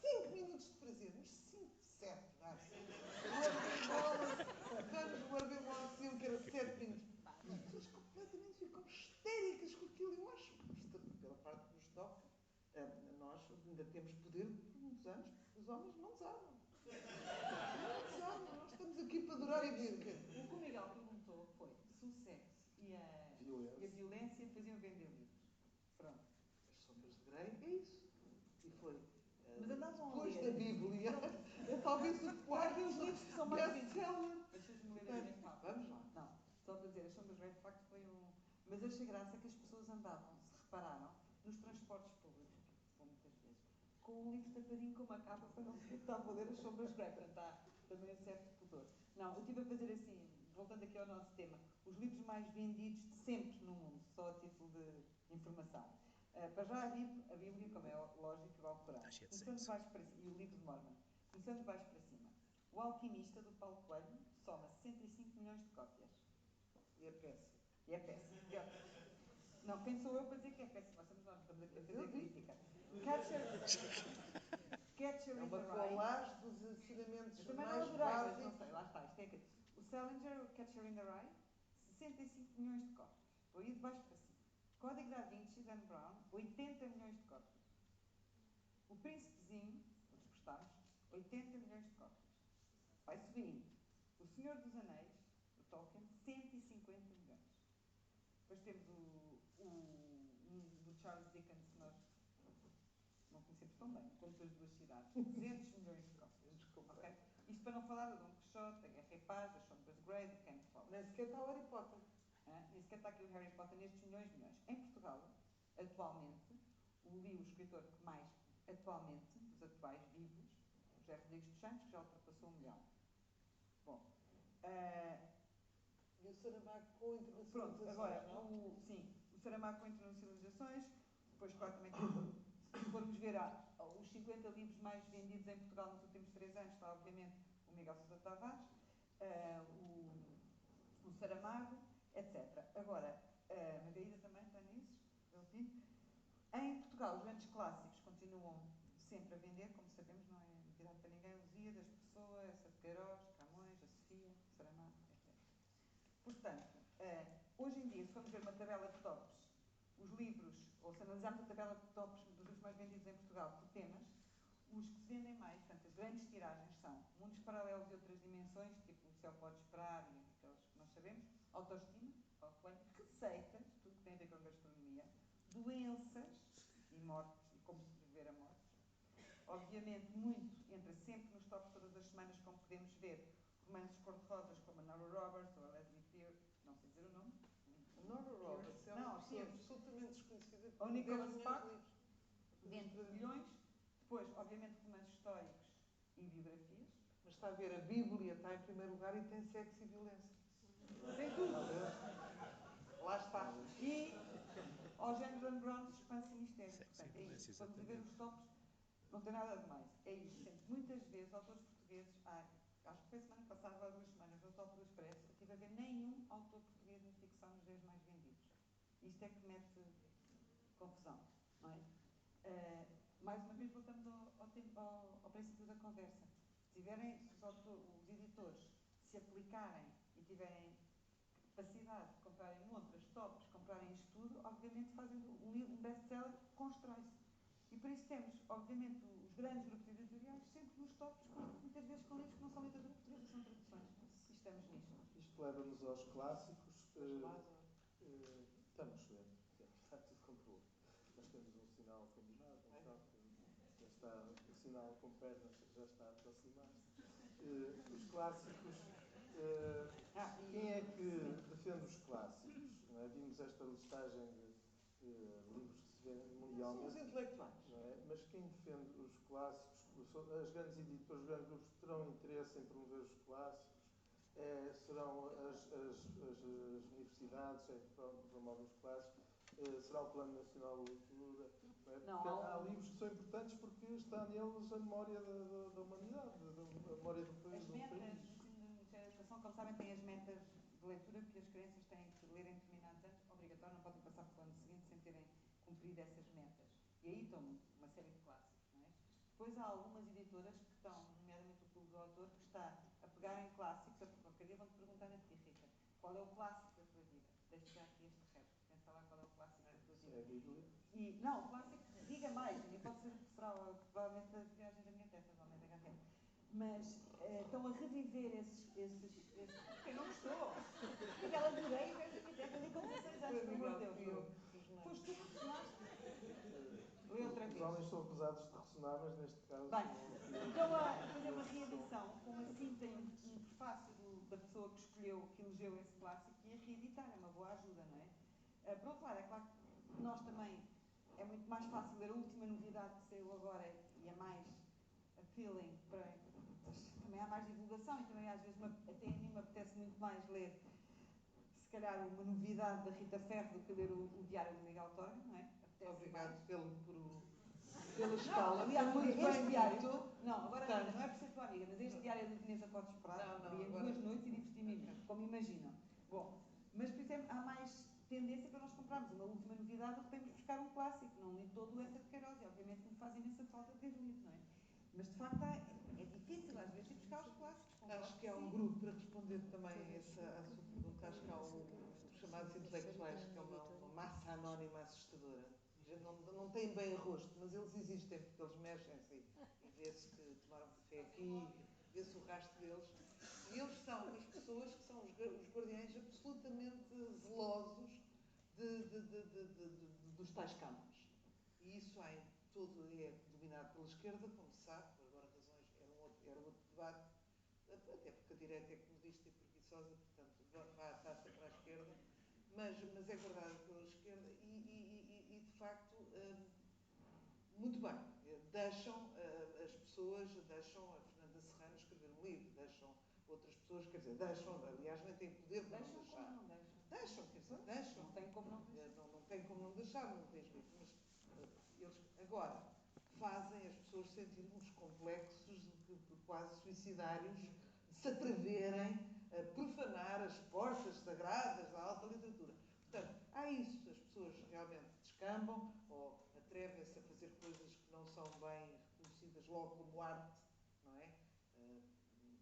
5 minutos de prazer, mas 5, 7, dá 5. O Irving Wallace diziam que era 7 minutos. As pessoas completamente ficam histéricas com aquilo. Eu acho, pela parte que nos toca, nós ainda temos poder por muitos anos, os homens não desarmam. Não desarmam, nós estamos aqui para durar e vir. O que o Miguel perguntou foi se o sexo e a violência faziam vender livros. Pronto. As Sombras de Grey é isso. E foi mas depois da Bíblia, é talvez o quarto dos livros que são mais best-seller. Deixa-me ler bem rápido. Vamos lá. Não, só para dizer, as Sombras de Grey de facto foi um... Mas achei graça que as pessoas andavam, se repararam, nos transportes públicos, como muitas vezes, com um livro tapadinho com uma capa para não ver que estava a ler as Sombras de Grey. Portanto, há também um certo pudor. Não, eu estive a fazer assim, voltando aqui ao nosso tema, os livros mais vendidos de sempre no mundo, só a título de informação. Para já a Bíblia, como é lógico, vai ao Corão. Começando de baixo para cima, e o livro de Mormon. Começando de baixo para cima. O Alquimista, do Paulo Coelho, soma 65 milhões de cópias. E é péssimo. E é péssimo. Não, quem sou eu para dizer que é péssimo? Nós estamos aqui a fazer crítica. Catcher é in the uma Rye. colagem dos ensinamentos também mais não básicos. Não sei, lá está. Isto é o Salinger, o Catcher in the Rye, 65 milhões de cópias. Vou ir de baixo para cima. Código da Vinci, Dan Brown, 80 milhões de cópias. O Príncipezinho, o Despertares, 80 milhões de cópias. Vai subindo. O Senhor dos Anéis, o Tolkien, 150 milhões. Depois temos do Charles Dickens, que nós não conhecemos tão bem, como as duas cidades, 200 milhões de cópias. Okay? Isto para não falar do Dom Quixote, da Guerra e Paz, das Sombras de Grey, do Ken Follett. Nem sequer está o Harry Potter. Nem sequer está aqui o Harry Potter nestes milhões. Em Portugal, atualmente, o escritor que mais, atualmente, dos atuais vivos, José Rodrigues dos Santos, que já ultrapassou 1 milhão. Bom, e o Saramago com internacionalizações, pronto, agora, não? sim, o Saramago com internacionalizações, depois, claro, também se formos ver os 50 livros mais vendidos em Portugal nos últimos 3 anos, está, obviamente, o Miguel Sousa Tavares, o Saramago, etc. Agora, a Margarida também está nisso, eu vi. Em Portugal, os grandes clássicos continuam sempre a vender, como sabemos, não é novidade para ninguém, Lusíadas, Pessoa, Essa de Queiroz, Camões, a Sofia, Saramago, etc. Portanto, hoje em dia, se formos ver uma tabela de tops, os livros, ou se analisarmos a tabela de tops dos livros mais vendidos em Portugal por temas, os que se vendem mais, portanto, as grandes tiragens são Mundos Paralelos e Outras Dimensões, tipo O Céu Pode Esperar e aqueles que nós sabemos, Autoestima, receitas, tudo que tem a ver com gastronomia, doenças e mortes, e como sobreviver a mortes. Obviamente, muito entra sempre nos tops todas as semanas, como podemos ver, romances cor-de-rosas como a Nora Roberts ou a Leslie Pierce, não sei dizer o nome. A Nora Roberts é uma pessoa absolutamente desconhecida. O Nicholas Sparks vende milhões. Depois, obviamente, romances históricos e biografias. Mas está a ver, a Bíblia está em primeiro lugar e tem sexo e violência. Tem tudo. Lá está. E ao género Dan Brown, suspense e mistério. Portanto, é isso. Vamos ver os tops, não tem nada de mais. É isso. Sempre, muitas vezes, autores portugueses, acho que foi semana passada, há 2 semanas, no Top do Expresso, eu estive a ver nenhum autor português de ficção nos 10 mais vendidos. Isto é que mete confusão, não é? Mais uma vez, voltamos ao princípio da conversa. Se os editores se aplicarem e tiverem capacidade de comprarem montras, tops, comprarem isto tudo, obviamente fazem um best-seller, constrói-se. E por isso temos, obviamente, os grandes grupos editoriais sempre nos tops, muitas vezes com livros que não são literatura portuguesa, são traduções. E estamos nisto. Isto leva-nos aos clássicos. Estamos dentro. Está tudo controlado. Nós temos um sinal combinado, então, já está, o sinal com pernas já está a aproximar-se. Os clássicos. Quem é que defende os clássicos? Não é? Vimos esta listagem de livros que se vendem mundialmente. São os intelectuais. Não é? Mas quem defende os clássicos, as grandes editoras, os grandes grupos terão interesse em promover os clássicos? Serão as universidades que promovem os clássicos? Será o Plano Nacional de Leitura? Não é? Porque há livros que são importantes porque está neles a memória da humanidade, a memória do país. As metas da educação, como sabem, têm as metas de leitura que as crianças têm que ler em determinados anos, obrigatório, não podem passar para o ano seguinte sem terem cumprido essas metas. E aí estão uma série de clássicos, não é? Depois há algumas editoras que estão, nomeadamente o Clube do Autor, que está a pegar em clássicos. Qualquer dia vão-te perguntar a ti, Rita, qual é o clássico da tua vida? Deixa já aqui este resto, pensa lá qual é o clássico da tua vida. É a Bíblia? E, não, o clássico, diga mais, pode ser provavelmente as viagens da minha terra, provavelmente da terra. Mas estão a reviver esses. Quem não gostou? Miguel, adorei ver a minha terra, li com 16 anos, pelo amor de Deus. Foste tu que ressonaste? Lê outra vez. Os homens são acusados de ressonar, mas neste caso. Bem, então a fazer uma reedição com uma cinta e um prefácio da pessoa que escolheu, que elegeu esse clássico e a reeditar, é uma boa ajuda, não é? Por outro lado, é claro que nós também é muito mais fácil ler a última novidade que saiu agora e é mais appealing para. Também há mais divulgação e também às vezes até a mim me apetece muito mais ler se calhar uma novidade da Rita Ferro do que ler o Diário do Miguel Torga, não é? Obrigado pela escala. Aliás, muito este bem diário, dito. não, agora não é por ser tua amiga, mas este diário do Veneza Pode Esperar, li em 2 noites e diverti-me imenso, como imaginam. Bom, mas por exemplo, há mais tendência para nós comprarmos uma última novidade do que podemos buscar um clássico. Não li todo o Essa de Queiroz e obviamente me faz imensa falta ter lido, não é? Mas de facto é difícil às vezes ir buscar os clássicos. Acho que há um grupo para responder também à sua pergunta. Acho que há os chamados intelectuais, que é uma massa anónima assustadora. Não têm bem rosto, mas eles existem porque eles mexem-se e vê-se que tomaram café aqui, vê-se o rastro deles. E eles são as pessoas que são os guardiães absolutamente zelosos dos tais câmaras. E isso todo é dominado pela esquerda, como se sabe, por agora razões, era outro debate, até porque a direita é comodista e preguiçosa, portanto passa para a esquerda, mas é guardada pela esquerda e de facto, muito bem, deixam as pessoas pessoas deixam a Fernanda Serrano escrever um livro, deixam outras pessoas, quer dizer, deixam, aliás, nem têm poder para não deixar. Como não deixam? Deixam, quer dizer, deixam. Não tem como não deixar. Não tem como não deixar, não tens livro. Mas eles, agora, fazem as pessoas sentir uns complexos quase suicidários de se atreverem a profanar as portas sagradas da alta literatura. Portanto, há isso. As pessoas realmente descambam ou atrevem-se a fazer coisas que não são bem reconhecidas logo como arte, não é?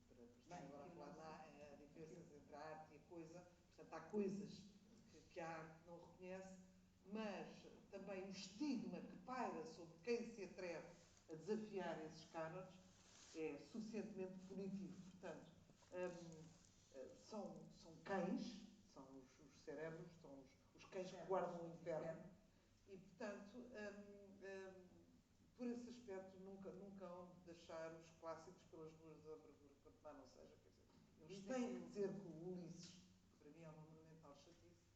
Para estar agora a falar na diferenças entre a arte e a coisa. Portanto, há coisas que a arte não reconhece, mas também o estigma que paira sobre quem se atreve a desafiar esses cânones é suficientemente punitivo. Portanto, são cães, são os cérebros, são os cães que guardam o inferno. E, portanto, por esse aspecto, nunca hão de deixar os clássicos pelas ruas da amargura, quanto mais não seja. Quer dizer, eles têm que dizer que o Ulisses, para mim é uma monumental chatice,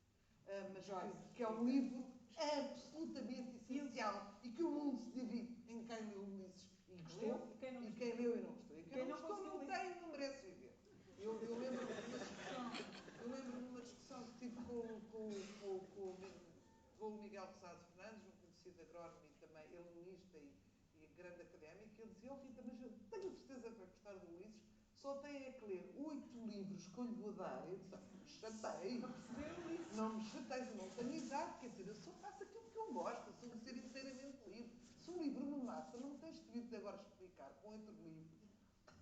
mas que é um livro absolutamente essencial e que o mundo se divide em quem leu Ulisses e gostou e quem leu e não gostou. E quem não gostou não merece viver. Eu lembro-me de uma discussão que tive com o Miguel Rosado Fernandes, um conhecido agrónomo e também helenista e grande académico, ele dizia: Rita, mas eu tenho certeza que vai gostar do Ulisses, só tem é que ler 8 livros que eu lhe vou dar. Eu disse: não me chatei, não me chatei, eu não tenho idade, quer dizer, eu só faço aquilo que eu gosto, eu sou um ser inteiramente livre. Se um livro me mata, não tens de vir agora explicar com outro livro.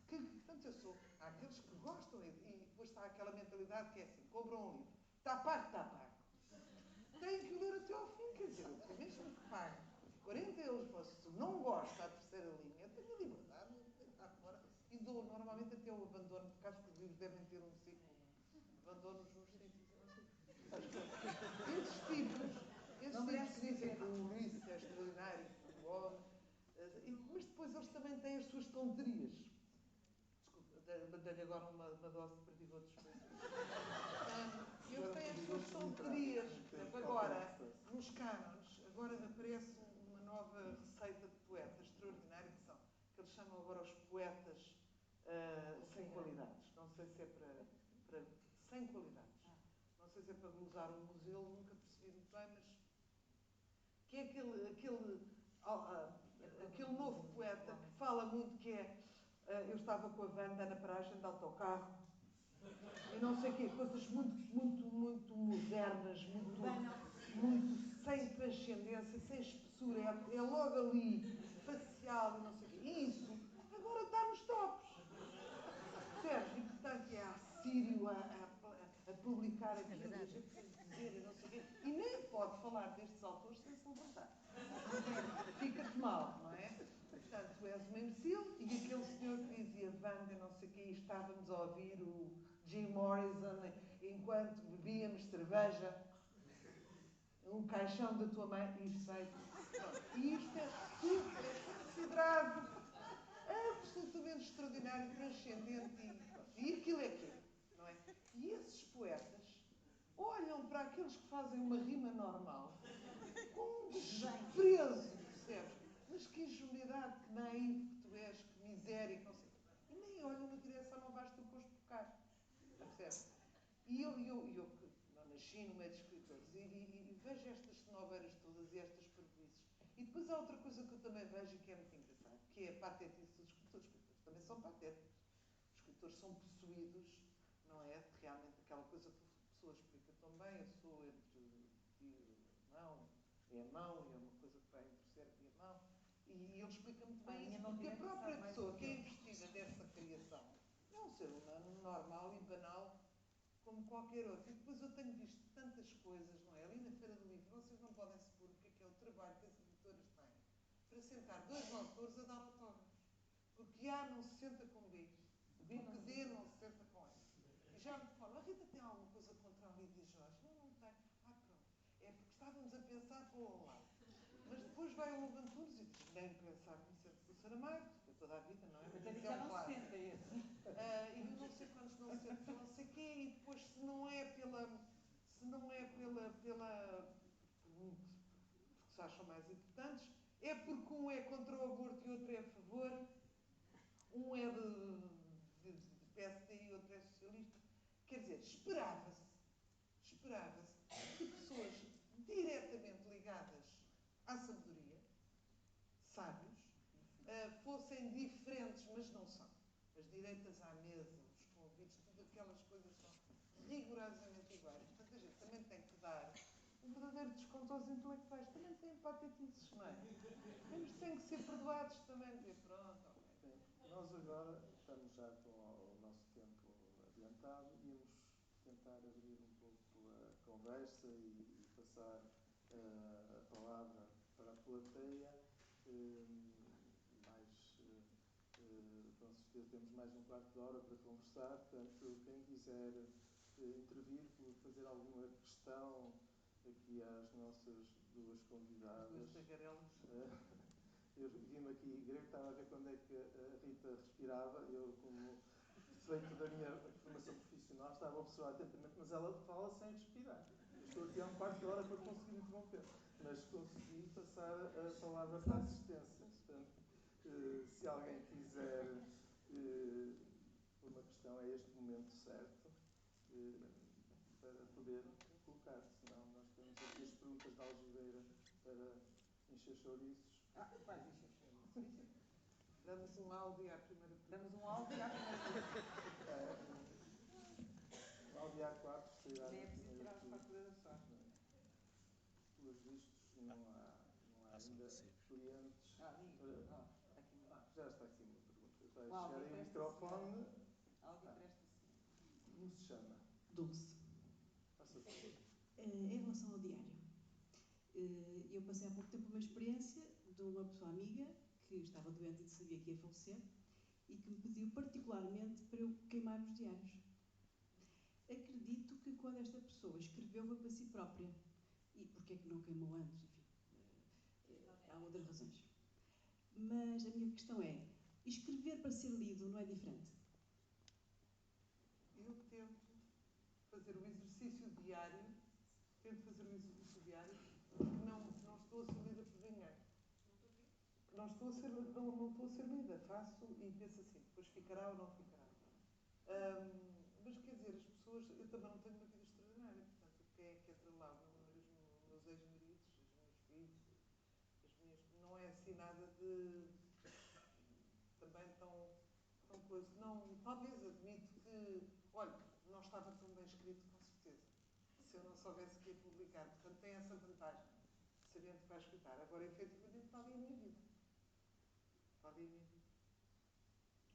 Portanto, há aqueles que gostam e depois está aquela mentalidade que é assim: compram um livro, está pago, está pago. Tem que o ler até ao fim, quer dizer, mesmo que pague 40 euros, se não gosta da terceira linha, tenho a liberdade de estar fora e dou normalmente até o abandono, porque acho que os livros devem ter um ciclo. Abandono-os nos sítios. Esses tipos que dizem que o Ulisses é extraordinário, o homem, mas depois eles também têm as suas tonterias. Desculpa, dei-lhe agora uma dose de perdigo de despeito. Eles têm as suas tonterias. Agora, nos cânones, agora aparece uma nova receita de poetas extraordinária que eles chamam agora os poetas sem qualidades. Não sei se é para sem qualidades. Não sei se é para glosar um museu, nunca percebi muito bem, mas que é aquele novo poeta que fala muito, que é eu estava com a Wanda na paragem de autocarro e não sei o quê, coisas muito modernas, muito sem transcendência, sem espessura, é logo ali, facial e não sei o quê. E isso agora está nos tops. Certo? E portanto é assírio a publicar aquilo, a gente tem que dizer e não sei o quê. E nem pode falar destes autores sem se levantar. Fica-te mal, não é? Portanto, tu és um imbecil, e aquele senhor que dizia Wanda, não sei o quê, e estávamos a ouvir o Jim Morrison enquanto bebíamos cerveja, um caixão da tua mãe, isto sei. E isto é considerado absolutamente extraordinário, transcendente, e aquilo é que é, não é? E esses poetas olham para aqueles que fazem uma rima normal com um desprezo, percebes? Mas que ingenuidade, que naivo que tu és, que miséria, que não sei. E nem olham na direção, não vais tu posto por cá. Percebes? E eu não nasci no meio de escritores e vejo estas cenobeiras todas e estas parvoíces. E depois há outra coisa que eu também vejo e que é muito engraçado, que é a patetice dos escritores. Os escritores também são patéticos. Os escritores são possuídos, não é? Realmente aquela coisa que a pessoa explica tão bem, eu sou entre a mão, é a mão, e é uma coisa que vai entre o cérebro e a mão. E ele explica muito bem isso, porque a própria pessoa que é investida dessa criação é um ser humano normal e banal como qualquer outro. E depois eu tenho visto tantas coisas, não é? Ali na Feira do Livro, vocês não podem supor o que é o trabalho que as editoras têm para sentar 2 autores a dar autógrafos. Porque A não se senta com B, porque D não se senta com E. E já me falam: a Rita tem alguma coisa contra a Lídia Jorge? Não tem. Pronto. É porque estávamos a pensar para o lado. Mas depois vai ao Levantunes e diz: nem pensar que me sento com o Saramago, foi toda a vida, não é? Mas é que já não se senta esse. E não sei quantos não se senta, não sei quê, e depois se não é porque se acham mais importantes, é porque um é contra o aborto e outro é a favor. um é de PSD e outro é socialista. Quer dizer, esperava-se que pessoas diretamente ligadas à sabedoria, sábios, fossem diferentes, mas não são. As direitas à mesa, os convites, todas aquelas coisas são rigorosamente iguais. Portanto, a gente também tem que dar um verdadeiro desconto aos intelectuais. Também têm patetices, não é? Eles têm que ser perdoados também. Dizer, pronto, ok. Bem, nós agora estamos já com o nosso tempo adiantado. Íamos tentar abrir um pouco a conversa e passar a palavra para a plateia. Com certeza temos mais um quarto de hora para conversar, portanto, quem quiser intervir, fazer alguma questão aqui às nossas duas convidadas. Eu vi-me aqui grego, estava a ver quando é que a Rita respirava, eu, como feito da minha formação profissional, estava a observar atentamente, mas ela fala sem respirar. Eu estou aqui há um quarto de hora para conseguir interromper, mas consegui passar a palavra para a assistência. Portanto, se alguém quiser uma questão, é este momento certo para poder colocar, senão nós temos aqui as perguntas da Algibeira para encher chouriços. Vai encher chouriços. Damos um áudio à primeira pergunta. Damos um áudio à primeira pergunta. O áudio A4 sairá. Nem é preciso tirar as faturas da sorte. Pelos vistos, não há ainda clientes. Já está aqui uma pergunta. Vai chegar aí o microfone. Áudio presta-se. Como se chama? Dulce. Faça favor. Em relação ao diário, eu passei há pouco tempo uma experiência de uma pessoa amiga que estava doente e sabia que ia falecer e que me pediu particularmente para eu queimar os diários. Acredito que quando esta pessoa escreveu foi para si própria. E porquê é que não queimou antes? Enfim, há outras razões. Mas a minha questão é, escrever para ser lido não é diferente? Eu tento fazer o exercício diário, porque não estou a ser lida por ninguém. Não estou a ser lida, faço e penso assim, depois ficará ou não ficará. Mas quer dizer, as pessoas, eu também não tenho uma vida extraordinária, portanto, quem é que entra lá? Os meus ex-maridos, os meus filhos, não é assim nada de também tão coisa. Não, talvez admito que, olha, não estava tão bem escrito, com certeza, se eu não soubesse que ia publicar. Portanto, tem essa vantagem, sabendo que vai escutar. Agora, efetivamente, está ali a minha vida. Está ali a minha vida.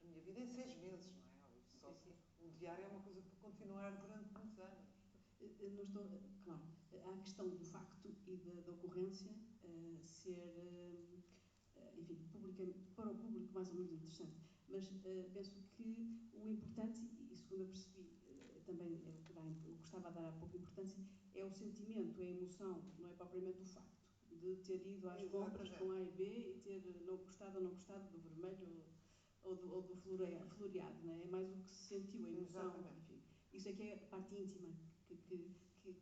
A minha vida em 6 meses, não é? Só se, um diário é uma coisa para continuar durante muitos anos. Não estou, claro, há a questão do facto e da ocorrência ser, enfim, para o público mais ou menos interessante, mas penso que o importante, e segundo eu percebi, também eu gostava de dar há pouco importância, é o sentimento, é a emoção, não é propriamente o facto de ter ido às compras com A e B e ter não gostado ou não gostado do vermelho ou do floreado, não é? É mais o que se sentiu, a emoção, enfim. Isso é que é a parte íntima,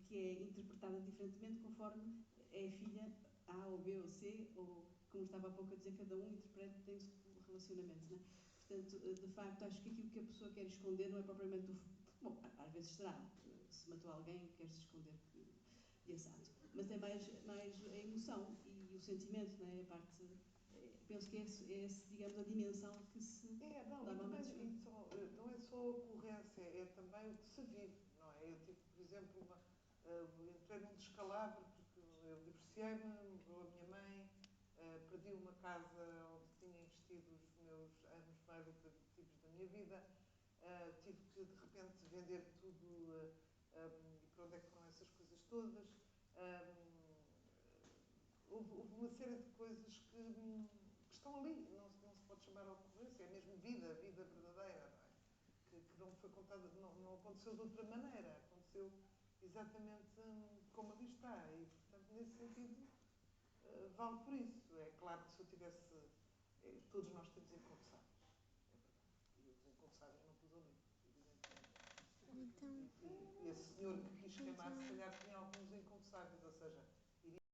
que é interpretada diferentemente conforme é filha A ou B ou C, ou, como estava há pouco a dizer, cada um interpreta, tem o seu relacionamento, não é? Portanto, de facto, acho que aquilo que a pessoa quer esconder não é propriamente o... Bom, às vezes será, se matou alguém, quer-se esconder e assado. Mas é mais a emoção e o sentimento, não é? A parte... penso que é esse, digamos, a dimensão que se normalmente também, não é só a ocorrência, é também o que se vive, não é? Eu tive, por exemplo, entrei num descalabro porque eu divorciei-me, morreu a minha mãe, perdi uma casa onde tinha investido os meus anos mais lucrativos da minha vida, tive que, de repente, vender tudo e para onde é que foram essas coisas todas. Houve uma série de coisas que estão ali, não se pode chamar a ocorrência, é mesmo vida verdadeira, não é? Que não foi contada, não aconteceu de outra maneira, aconteceu exatamente como ali está, e portanto, nesse sentido, vale por isso. É claro que se eu tivesse, todos nós temos inconfessáveis, é verdade, e os inconfessáveis não pus ali, evidentemente. E esse senhor que quis queimar, se calhar tinha alguns inconfessáveis, ou seja,